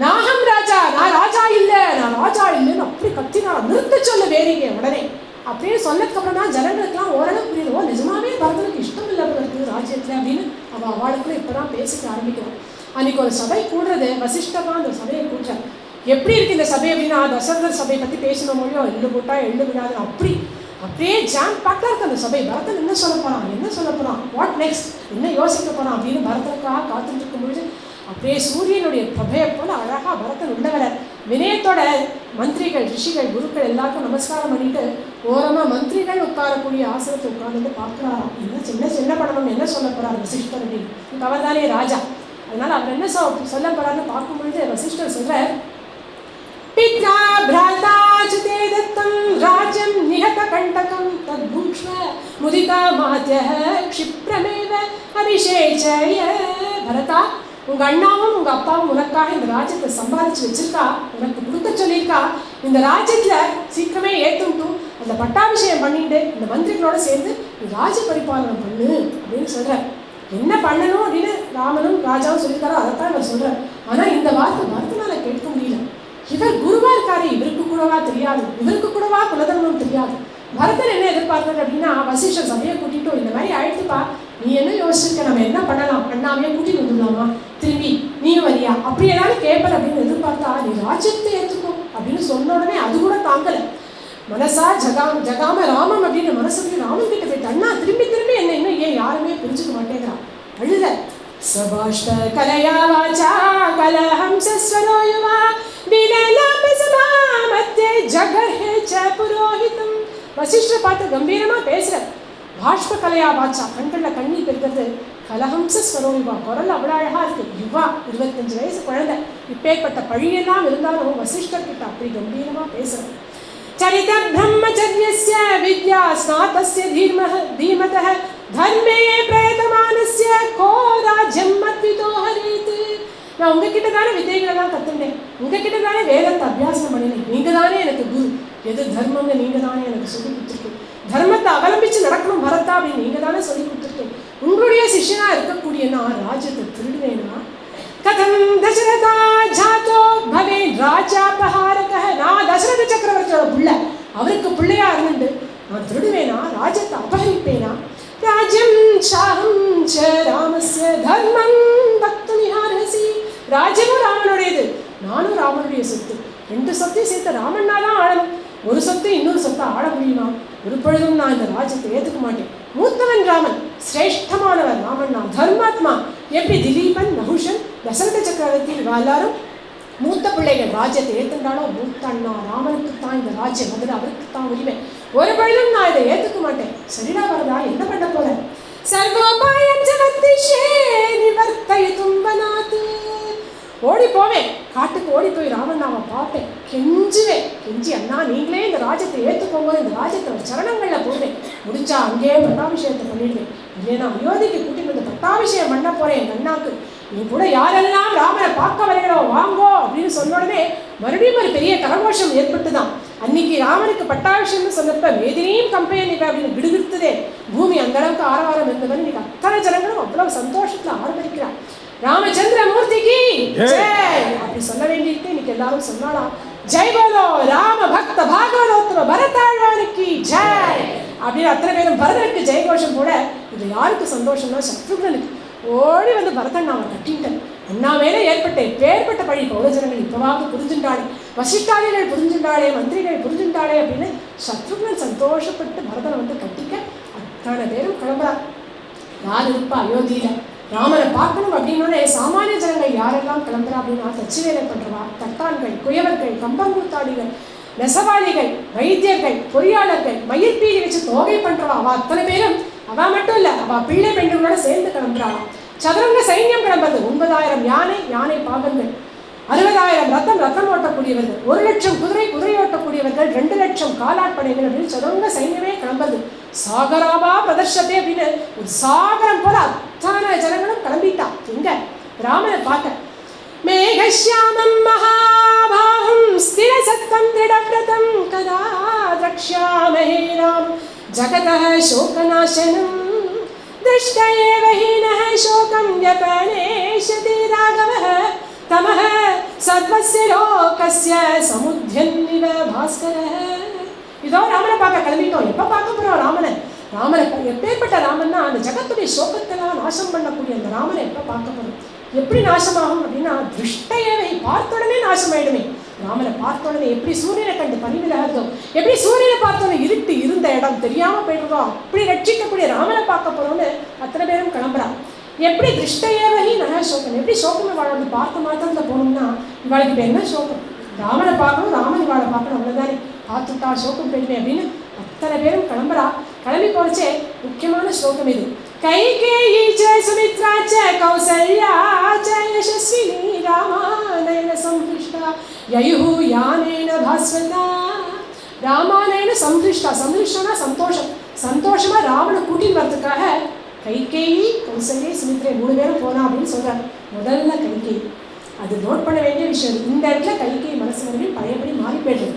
நாகம் ராஜா, நான் ராஜா இல்லை, நான் ராஜா இல்லைன்னு அப்படி கத்தினார். நிறுத்த சொல்ல வேறீங்க உடனே அப்படியே சொன்னதுக்கு அப்புறம் தான் ஜனங்களுக்குலாம் ஓரளவு புரியுது. ஓ நிஜமாவே பரதனுக்கு இஷ்டம் இல்லாமல் இருக்குது ராஜ்யத்தில் அப்படின்னு அவளுக்குள்ள இப்போதான் பேசிக்க ஆரம்பிக்கிறோம். அன்னைக்கு ஒரு சபை கூடுறது, வசிஷ்டமா அந்த சபையை கூட்டுற. எப்படி இருக்கு இந்த சபை அப்படின்னா, தசரதர் சபையை பற்றி பேசின மொழியோ எள்ளு போட்டா எள்ளு விடாது அப்படியே ஜாம் பேக்டாக இருக்கு அந்த சபை. பரதன் என்ன சொல்ல போறான், வாட் நெக்ஸ்ட், என்ன யோசிக்க போறான் அப்படின்னு பரதனுக்காக காத்துட்டு இருக்கும் பொழுது அப்படியே சூரியனுடைய பிரபையை போல அழகா பரதன் உள்ளவர வினயத்தோட மந்திரிகள், ரிஷிகள், குருக்கள் எல்லாருக்கும் நமஸ்காரம் பண்ணிட்டு ஓரமா மந்திரிகள் உட்காரக்கூடிய ஆசனத்தை உட்கார்ந்து பார்க்கிறாராம். என்ன பண்ணணும், என்ன சொல்ல போறாரு வசிஷ்டர் அப்படின்னு. அவர் தானே ராஜா, அதனால அவர் என்ன சொல்ல போறாருன்னு பார்க்கும் பொழுது வசிஷ்டர் சொல்ற, பித்ரா பிராதா சுதே தத்தம் ராஜ்யம் நிஹத கண்டகம் தத்புக்ஷ்வ முதிதா மாத்யஹ க்ஷிப்ரமேவ அபிஷேச்சய. பரதா, உங்க அண்ணாவும் உங்க அப்பாவும் உனக்காக இந்த ராஜ்யத்தை சம்பாதிச்சு வச்சிருக்கா, உனக்கு கொடுக்க சொல்லியிருக்கா. இந்த ராஜ்யத்துல சீக்கிரமே ஏத்துட்டு அந்த பட்டாபிஷேகம் பண்ணிட்டு இந்த மந்திரிகளோட சேர்ந்து ராஜ பரிபாலனம் பண்ணு அப்படின்னு சொல்ற. என்ன பண்ணணும் அப்படின்னு ராமனும் ராஜாவும் சொல்லியிருக்காரோ அதைத்தான் இவர் சொல்ற. ஆனா இந்த வார்த்தை பரதனால கேட்க முடியல. இவர் குருவா இருக்காரு, இவருக்கு கூடவா தெரியாது, இவருக்கு கூடவா குலதர்மம் தெரியாது. பரதன் என்ன எதிர்பார்க்கறது அப்படின்னா, வசிஷ்டர் சபையை கூட்டிட்டோம், இந்த மாதிரி ஆயிடுத்துப்பா, நீ என்ன யோசிச்சிருக்க, நம்ம என்ன பண்ணலாம், அண்ணாவையே கூட்டிட்டு வந்துடலாமா, திரும்பி நீயும் வரியா, அப்படி ஏதாவது கேட்பர் அப்படின்னு எதிர்பார்த்தா, நீ ராஜ்யத்தை ஏற்றுக்கும் அப்படின்னு சொன்ன உடனே அது கூட தாங்கல. மனசா ஜகாம ராமம் அப்படின்னு மனசுக்கு ராமன் கிட்ட போயிட்டு, அண்ணா திரும்பி என்ன இன்னும் ஏன் யாருமே புரிஞ்சுக்க மாட்டேங்கிறான், அழுத. சபாஷ்ட கலையா வாச்சா கலஹம்ச ஸ்வரோ யுவா வசிஷ்டரை பார்த்து கம்பீரமா பேசுற. பாஷ்ப கலையா வாச்சா, கண்கள்ல கண்ணீர் பெருக்கிறது. கலஹம்ச ஸ்வரோயுவா, குரல் அவ்வளோ அழகா இருக்கு. யுவா 25 வயசு குழந்தை, இப்பேற்பட்ட பழியெல்லாம் இருந்தாலும் வசிஷ்டர் கிட்ட அப்படி கம்பீரமா பேசுற. சரித பிரம்மச்சரியஸ்ய வித்யா ஸ்நாதஸ்ய தீமதः தர்மே பிரயதமானஸ்ய கோ ராஜ்யம் மத்விதோ ஹரேத். நான் உங்ககிட்ட தானே வித்தைகளெல்லாம் கற்றுட்டேன், உங்ககிட்ட தானே வேதத்தை அபியாசம் பண்ணினேன், நீங்க தானே எனக்கு குரு, எது தர்மம்னு நீங்க தானே எனக்கு சொல்லி கொடுத்துருக்கேன், தர்மத்தை அவலம்பிச்சு நடக்கணும் பரதா அப்படின்னு நீங்க தானே சொல்லி கொடுத்துருக்கேன். உங்களுடைய சிஷ்யனா இருக்கக்கூடிய நான் ராஜ்யத்தை திருடுவேனா? கதம் தசரதா ஜாதோ பவே ராஜாபஹாரக. நான் தசரத சக்கரவர்த்தியோட புள்ள, அவருக்கு பிள்ளையா இருந்துட்டு நான் திருடுவேனா, ராஜ்யத்தை அபகரிப்பேனா? ராஜ்யம் சாஹம் ச ராமஸ்ய தர்மம் பக்துமிஹாரசி. ராஜ்யமும் ராமனுடையது, நானும் ராமனுடைய சொத்து, 2 சொத்தையும் சேர்த்து ராமன்னா தான் ஆளணும். ஒரு சொத்து இன்னொரு சொத்தை ஆள முடியுமா? ஒரு பொழுதும் நான் இந்த ராஜ்யத்தை ஏற்றுக்க மாட்டேன். மூத்தவன் ராமன், சிரேஷ்டமானவர் ராமன், நான் தர்மாத்மா. எப்படி திலீபன், நகுஷன், தசரத சக்கரவர்த்தி எல்லாரும் மூத்த பிள்ளைகள் ராஜ்யத்தை ஏற்றுண்டாலும் மூத்த அண்ணா ராமனுக்கு தான் இந்த ராஜ்யம், அதில் அவருக்கு தான் உரிமை. ஒரு பொழுதும் நான் இதை ஏற்றுக்க மாட்டேன். சரிடா வரதா, என்ன பண்ண போறேன்? சர்வோபாயம் ஜவத்திஷே நிவர்த்தயிதும் வனாத். ஓடி போவேன், காட்டுக்கு ஓடி போய் ராமண்ணாவை பார்ப்பேன், கெஞ்சி அண்ணா நீங்களே இந்த ராஜ்யத்தை ஏற்றுக்கோங்க, இந்த ராஜ்யத்தை சரணங்களில் போவேன், முடிஞ்சா அங்கேயே பட்டாபிஷேகத்தை பண்ணிடுவேன், இல்லைன்னா அயோத்திக்கு கூட்டிட்டு வந்து பட்டாபிஷேகம் பண்ண போறேன் என் அண்ணாக்கு, நீ கூட யாரெல்லாம் ராமனை பார்க்க வரீங்களோ வாங்கோ அப்படின்னு சொன்ன உடனே மறுபடியும் ஒரு பெரிய கரகோஷம் ஏற்பட்டுதான். அன்னைக்கு ராமனுக்கு பட்டாபிஷேகம்னு சொன்னப்ப வேதினியும் கம்பெனி அப்படின்னு விடுவிடுத்ததே பூமி, அந்த அளவுக்கு ஆரவாரம் இருந்தவன். இன்னைக்கு அத்தனை ஜனங்களும் அவ்வளவு சந்தோஷத்துல ஆரம்பிக்கிறான். ராமச்சந்திர மூர்த்திக்கு ஜெய் அப்படி சொல்ல வேண்டியிருக்கு. இன்னைக்கு எல்லாரும் சொன்னாலாம், ஜெய் போலோ ராம பக்த பாகவதோத்தம பரதாழ்வானுக்கு ஜெய் அப்படின்னு அத்தனை பேரும் பரதனுக்கு ஜெயகோஷம் போட. இது யாருக்கு சந்தோஷம்னா சத்ருகனுக்கு. ஓடி வந்து பரதன் அவன் கட்டின்டன், அண்ணா மேலே ஏற்பட்ட பழி பௌரஜனங்கள் இப்பவாவது புரிஞ்சுட்டாளே, வசிஷ்டாளிகள் புரிஞ்சுட்டாளே, மந்திரிகள் புரிஞ்சுட்டாளே அப்படின்னு சத்ருகன் சந்தோஷப்பட்டு பரதனை வந்து கட்டிக்க அத்தனை பேரும் கிளம்புறார். யார் இருப்பா அயோத்தியில ராமனை பார்க்கணும் அப்படின்னோடனே சாமானிய ஜனங்கள் யாரெல்லாம் கிளம்புறா அப்படின்னா, தச்சு வேலை பண்றவா, தட்டான்கள், குயவர்கள், கம்பங்கூத்தாளிகள், நெசவாளிகள், வைத்தியர்கள், பொறியாளர்கள், மயிர்பீலி வச்சு தோகை பண்றவா, அவ அத்தனை பேரும் அவ மட்டும் இல்ல அவ பிள்ளை பெண்களோட சேர்ந்து கிளம்புறாளாம். சதுரங்க சைன்யம் கிளம்புறது. 9,000 யானை பாகங்கள், 60,000 ரத்தம் ஓட்டக்கூடியவர்கள், 1,00,000 குதிரை ஓட்டக்கூடியவர்கள், 2,00,000 காலாட்படைகள் அப்படின்னு சதுரங்க சைன்யமே கிளம்புறது. சாகராவா பிரதர்ஷத்தே அப்படின்னு ஒரு சாகரம் போல அத்தனை ஜனங்களும் கிளம்பிட்டா எங்க ராமனை பார்க்க. மேகஷ்யாமம் மகாபாகம் ஸ்திரசத்தம் திடவ்ரதம் கதா திரக்ஷ்யாமஹே ராம் ஜகதः சோகநாசனம் திருஷ்ட ஏவ ஹீனः சோகம் யபநேஷதி ராகவः தமः சர்வ லோகஸ்ய சமுத்தியன்னிவ பாஸ்கர. இதோ ராமனை பார்க்க கிளம்பிட்டோம். எப்போ பார்க்க போகிறோம் ராமனை? ராமனை எப்பேற்பட்ட ராமன்னா அந்த ஜகத்துடைய சோகத்தெல்லாம் நாசம் பண்ணக்கூடிய அந்த ராமனை எப்போ பார்க்க போகிறோம்? எப்படி நாசமாகும் அப்படின்னா திருஷ்டையவை பார்த்தோடனே நாசமாயிடுமே. ராமனை பார்த்தோடனே எப்படி சூரியனை கண்டு பணிவிலாதோ, எப்படி சூரியனை பார்த்தோன்னே இருட்டு இருந்த இடம் தெரியாமல் போயிடுறதோ அப்படி ரட்சிக்கக்கூடிய ராமனை பார்க்க போகிறோன்னு அத்தனை பேரும் கிளம்புறான். எப்படி திருஷ்டையவை நகை சோகம், எப்படி சோகமே வாழ வந்து பார்த்த மாத்திரத்தில் போகணும்னா இவாளுக்கு இப்போ என்ன சோகம்? ராமனை பார்க்கணும், ராமன் இவாளை பார்க்கணும், அவ்வளோதானே, பார்த்துட்டா சோகம் போயிடுமே அப்படின்னு அத்தனை பேரும் கிளம்புறா. கிளம்பி போறச்சே முக்கியமான ஸ்லோகம் இது. கைகேயி ச சுமித்ரா ச கௌசல்யா ச யசஸ்வினி ராமானேன சம்ஹிஷ்டா யயுஹு யானேன பாஸ்வதா. ராமானேன சம்ஹிஷ்டா, சம்ஹிஷ்டனா சந்தோஷம், சந்தோஷமா ராமனை கூட்டின்னு வரதுக்காக கைகேயி கௌசல்யா சுமித்ரா 3 பேரும் போனா அப்படின்னு சொல்றாரு. முதல்ல கைகேயி, அது நோட் பண்ண வேண்டிய விஷயம். இந்த இடத்துல கைகேயி மனசு மறுபடியும் பழையபடி மாறி போயிடுது.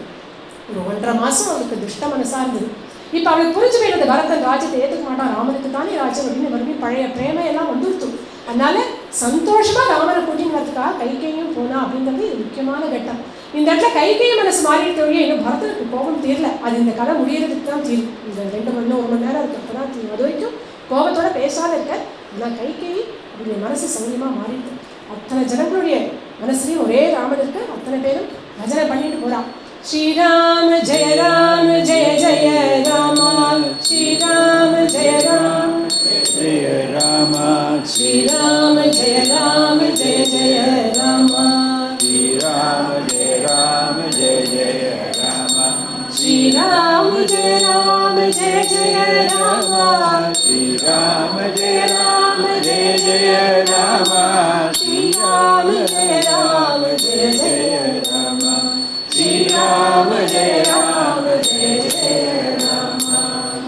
ஒரு 1.5 மாதம் அவளுக்கு துஷ்ட மனசாக இருந்தது. இப்போ அவளுக்கு புரிஞ்சு போயிடுது, பரதன் ராஜ்யத்தை ஏற்றுக்க மாட்டான், ராமனுக்கு தானே ராஜ்யம் அப்படின்னு மறுபடியும் பழைய பிரேமையெல்லாம் வந்துருத்து. அதனால சந்தோஷமாக ராமனை கூட்டின்னு வரதுக்காக கைகேயும் போனா அப்படிங்கிறது இது முக்கியமான கட்டம். இந்த இடத்துல கைகேயி மனசு மாறிட்டு இன்னும் பரதனுக்கு கோபம் தீரல. அது இந்த கதை முடியறதுக்கு தான் தீரும். இந்த 2 மணி நேரம் 1 மணி நேரம் இருக்கு, அப்போ தான் தீரும். அது வரைக்கும் கோபத்தோட பேசாத இருக்க. ஆனால் கைகேயி அப்படிங்கிற மனசு சௌரியமாக மாறிட்டு அத்தனை ஜனங்களுடைய மனசுலையும் ஒரே ராமன் இருக்கு. அத்தனை பேரும் பஜனை பண்ணிட்டு போறான். ஸ்ரீராம ஜெய ராம ஜெய ஜெய ராமா, ஸ்ரீராம ஜெய ராம ஜெய ராமா, ஸ்ரீராம ஜெய ராம ஜெய ஜெய ராமா, ஸ்ரீராம ஜெய ராம ஜெய ஜெய ராமா, ஸ்ரீராம ஜெய ராம ஜெய ஜெய ராமா, ஸ்ரீராம ஜெய ராம ஜெய ஜெய ராமா, ஸ்ரீராம ஜெய ராம ஜெய ஜெய ராமா, ஸ்ரீராம ஜெய ராம ஜெய ஜெய ராமா.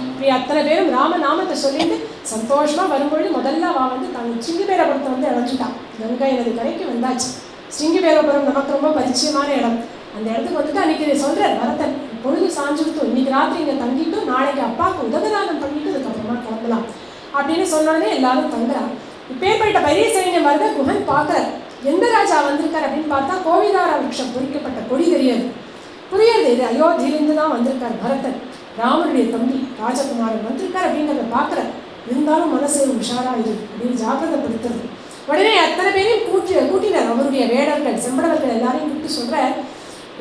இப்படி அத்தனை பேரும் ராம நாமத்தை சொல்லிட்டு சந்தோஷமா வரும்பொழுது முதல்ல வந்து தன் சிங்கிபேரபுரத்தை வந்து இறஞ்சிட்டான். கங்கை நதி கரைக்கு வந்தாச்சு. சிங்கிபேரபுரம் நமக்கு ரொம்ப பரிச்சயமான இடம். அந்த இடத்துக்கு வந்துட்டு அன்னைக்கு சொல்ற பரதன், பொழுது சாஞ்சுடுத்து, இன்னைக்கு ராத்திரி இங்கே தங்கிட்டு நாளைக்கு அப்பாவுக்கு உதகதானம் பண்ணிட்டு அதுக்கப்புறமா கிளம்பலாம் அப்படின்னு சொன்னோடனே எல்லாரும் தங்குறான். இப்பேற்பட்ட பெரிய சைன்யம் வருத குஹன் பார்க்குற எந்த ராஜா வந்திருக்கார் அப்படின்னு பார்த்தா கோவிதார விருட்சம் பொறிக்கப்பட்ட கொடி தெரியாது. புரியுது, இது அயோத்தியிலிருந்து தான் வந்திருக்கார் பரதன், ராமனுடைய தம்பி ராஜகுமாரன் வந்திருக்கார் அப்படிங்கிறத பார்க்குற. இருந்தாலும் மனசு உஷாரா இது அப்படின்னு ஜாக்கிரதைப்படுத்துறது. உடனே அத்தனை பேரையும் கூட்டினார். அவருடைய வேடர்கள் செம்படவர்கள் எல்லாரையும் கூப்பிட்டு சொல்ற,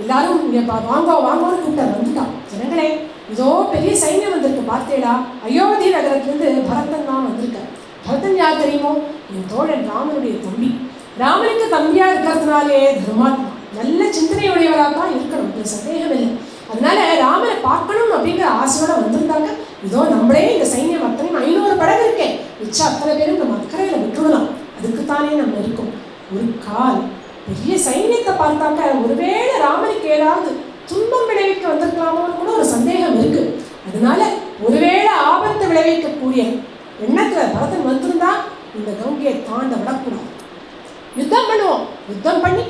எல்லாரும் இங்கே வாங்கோ வாங்கோன்னு கூப்பிட்டார். வந்துட்டான். ஜனங்களே, இதோ பெரிய சைன்யம் வந்திருக்கு பார்த்தேடா. அயோத்தி நகரத்திலிருந்து பரதன் தான் வந்திருக்கார். பரதன் யார் தெரியுமோ? என் தோழன் ராமனுடைய தம்பி. ராமனுக்கு தம்பியா இருக்கிறதுனாலே தர்மாத்மா, நல்ல சிந்தனையுடையவராக தான் இருக்கணும், இது சந்தேகம் இல்லை. அதனால ராமனை பார்க்கணும் அப்படிங்கிற ஆசையோட வந்திருந்தாங்க. இதோ நம்மளே இந்த சைன்யம் அத்தனையும் 500 படகு இருக்கேன், வச்சு அத்தனை பேரும் நம்ம அக்கறையில் விட்டுடலாம், அதுக்குத்தானே நம்ம இருக்கோம். ஒரு கால் பெரிய சைன்யத்தை பார்த்தாக்க ஒருவேளை ராமனுக்கு ஏதாவது துன்பம் விளைவிக்க வந்திருக்கலாமோன்னு கூட ஒரு சந்தேகம் இருக்கு. அதனால ஒருவேளை ஆபத்தை விளைவிக்கக்கூடிய எண்ணத்துல பரதன் வந்திருந்தா இந்த கங்கையை தாண்ட விடக்கூடாது, யுத்தம் பண்ணுவோம், யுத்தம் பண்ணி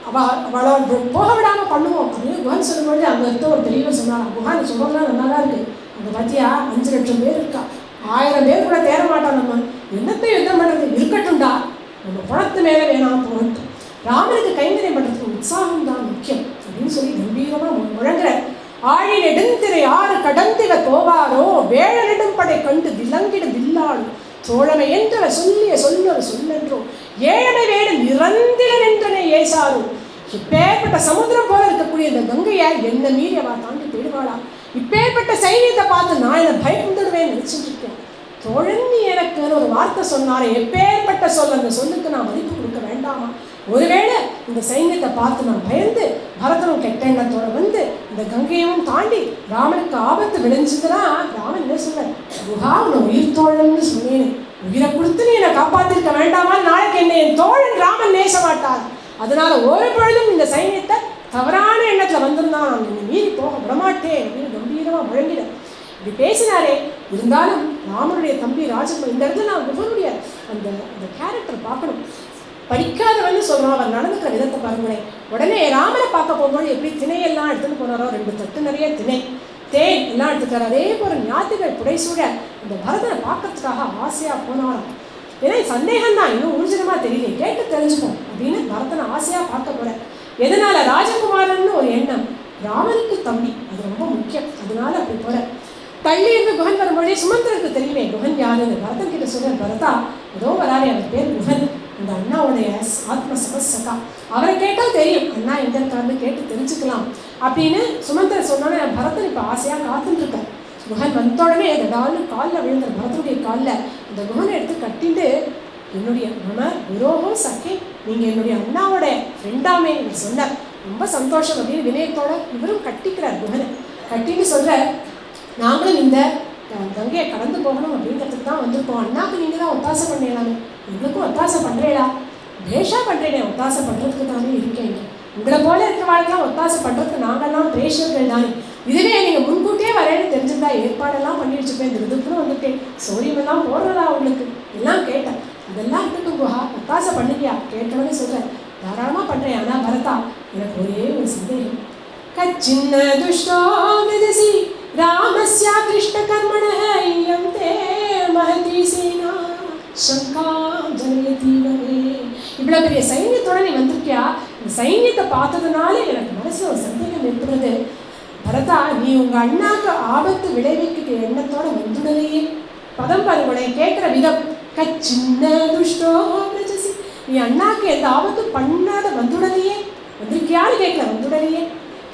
அவளை போக விடாமல் பண்ணுவோம் அப்படின்னு குஹன் சொல்லும்போது அங்கே இருந்த ஒரு பெரியவர் சொன்னார். குஹன் சொல்றதுலாம் நல்லா தான் இருக்கு. அந்த பத்தியா 5 லட்சம் பேர் இருக்கா, 1000 பேர் கூட தேர மாட்டோம், நம்ம என்னத்தை யுத்தம் பண்ணுறது, இருக்கட்டும்டா, நம்ம பணத்து மேலே வேணாம் போகட்டும், ராமனுக்கு கைங்கரியம் பண்ணுறதுக்கு உற்சாகம் தான் முக்கியம் அப்படின்னு சொல்லி கம்பீரமாக முழங்குற. ஆழி நெடுந்திரை ஆறு கடந்திவ கோவாரோ வேழ நெடும் படை கண்டு விலங்கிட வில்லாடு தோழமை என்றவ சொல்லிய சொல்லொரு சொல்லென்றோ ஏழனை வேடு நிரந்திரன் என்றனை ஏசாரும். இப்பேற்பட்ட சமுத்திரம் போல இருக்கக்கூடிய இந்த கங்கையை என்ன மீறி அவ தாண்டி போயிடுவாளா? இப்பேற்பட்ட சைன்யத்தை பார்த்து நான் என்ன பயந்துடுவேன் நினைச்சுட்டு இருக்கேன். தோழன் நீ எனக்கு ஒரு வார்த்தை சொன்னாரே, எப்பேற்பட்ட சொல், அந்த சொல்லுக்கு நான் மதிப்பு கொடுக்க வேண்டாமா? ஒருவேளை இந்த சைன்யத்தை பார்த்து நான் பயந்து பரதனும் கெட்ட எண்ணத்தோட வந்து இந்த கங்கையும் தாண்டி ராமனுக்கு ஆபத்து விளைஞ்சதுன்னா ராமன் என்ன சொல்ல, குஹா உன்னை உயிர் தோழன்னு சொன்னேன், உயிரை கொடுத்து நீ என்னை காப்பாத்திருக்க வேண்டாமா? நாளைக்கு என்னை என் தோழன் ராமன் நேச மாட்டார். அதனால ஒரு பொழுதும் இந்த சைன்யத்தை தவறான எண்ணத்துல வந்திருந்தான் நான் என்னை மீறி போக விடமாட்டேன் அப்படின்னு கம்பீரமா முழங்கிட. இப்படி பேசினாரே. இருந்தாலும் ராமனுடைய தம்பி ராஜகுமார், இந்த இடத்துல நான் குஹனுடைய அந்த கேரக்டர் பார்க்கணும். படிக்காதவன்னு சொல்கிறோம், அவர் நடந்துக்கிற விதத்தை பாருங்களேன். உடனே ராமனை பார்க்க போகும்போது எப்படி திணையெல்லாம் எடுத்துன்னு போனாரோ, 2 தட்டு நிறைய திணை தேன் எல்லாம் எடுத்துக்கிறார். அதே போல் ஞாத்திகள் புடைசூட இந்த பரதனை பார்க்கறதுக்காக ஆசையாக போனாராம். ஏன்னா சந்தேகம் தான், இன்னும் ஊர்ஜிதமாக தெரியல, கேட்டு தெரிஞ்சுப்போம் அப்படின்னு பரதனை ஆசையாக பார்க்க போகிறேன். எதனால? ராஜகுமாரன்னு ஒரு எண்ணம், ராமனுக்கு தம்பி, அது ரொம்ப முக்கியம். அதனால அப்படி போற. தள்ளி இருந்து குஹன் வரும்பொழுதே சுமந்திரனுக்கு தெரியுமே குஹன் யாருன்னு. பரதன் கிட்ட சொல்ற, பரதா ஏதோ வராரு, அவர் பேர் குஹன், அந்த அண்ணாவுடைய ஆத்ம சமசகா, அவரை கேட்டால் தெரியும் அண்ணா எங்க இருக்காருன்னு கேட்டு தெரிஞ்சுக்கலாம் அப்படின்னு சுமந்திரன் சொன்னோன்னே பரதன் இப்போ ஆசையாக காத்துட்டு இருக்கார். குஹன் வந்த உடனே அந்த டால்னு காலில் விழுந்த பரதனுடைய காலில் அந்த குஹனை எடுத்து கட்டிட்டு, என்னுடைய மம குரோஹோ சக்கே, நீங்கள் என்னுடைய அண்ணாவோட ஃப்ரெண்டாமே என்று சொன்னார். ரொம்ப சந்தோஷம் அப்படின்னு வினயத்தோட இவரும் கட்டிக்கிறார் குஹனை. கட்டின்னு சொல்கிற, நாங்களும் இந்த கங்கையை கடந்து போகணும் அப்படிங்கிறதுக்கு தான் வந்திருக்கோம். அண்ணாக்கு நீங்கள் தான் ஒத்தாசை பண்ணலாமே, எங்களுக்கும் ஒத்தாசை பண்ணுறேடா, பேஷா பண்ணுறேனே, ஒத்தாசை பண்ணுறதுக்கு தானே இருக்கேங்க. உங்களை போல இருக்கிற வாழ்க்கைலாம் ஒத்தாசை பண்ணுறதுக்கு நாங்கள்லாம் பிரேஷர்கள் தானே. இதுவே நீங்கள் முன்கூட்டியே வரேன்னு தெரிஞ்சிருந்தா ஏற்பாடெல்லாம் பண்ணி வச்சுப்பேன், இந்த இதுக்குன்னு வந்துட்டேன், சௌரியமெல்லாம் போடுறதா உங்களுக்கு எல்லாம் கேட்டேன். அதெல்லாம் இருக்கட்டும் குஹா, ஒத்தாசை பண்ணிக்கியா? கேட்டவனே சொல்கிறேன், தாராளமாக பண்ணுறேன். ஆனால் பரதா, எனக்கு ஒரே ஒரு சந்தேகம். கச்சின்ன துஷ்டோ விதசி ராமஸ்யா கிருஷ்ண கர்மணः இயம் தே மஹதி சேனா சங்காம் ஜனயதி வமே. இவ்வளோ பெரிய சைன்யத்தோட நீ வந்திருக்கியா? இந்த சைன்யத்தை பார்த்ததுனால எனக்கு மனசில் ஒரு சந்தேகம் ஏற்படுறது. பரதா, நீ உங்கள் அண்ணாக்கு ஆபத்து விளைவிக்கிற எண்ணத்தோட வந்துடலையே. பதம் பாருங்களே, கேட்குற விதம். கச்சின்ன துஷ்டோ விதசி, நீ அண்ணாக்கு எந்த ஆபத்து பண்ணாத வந்துடலையே, வந்திருக்கியான்னு கேட்குற, வந்துடலையே.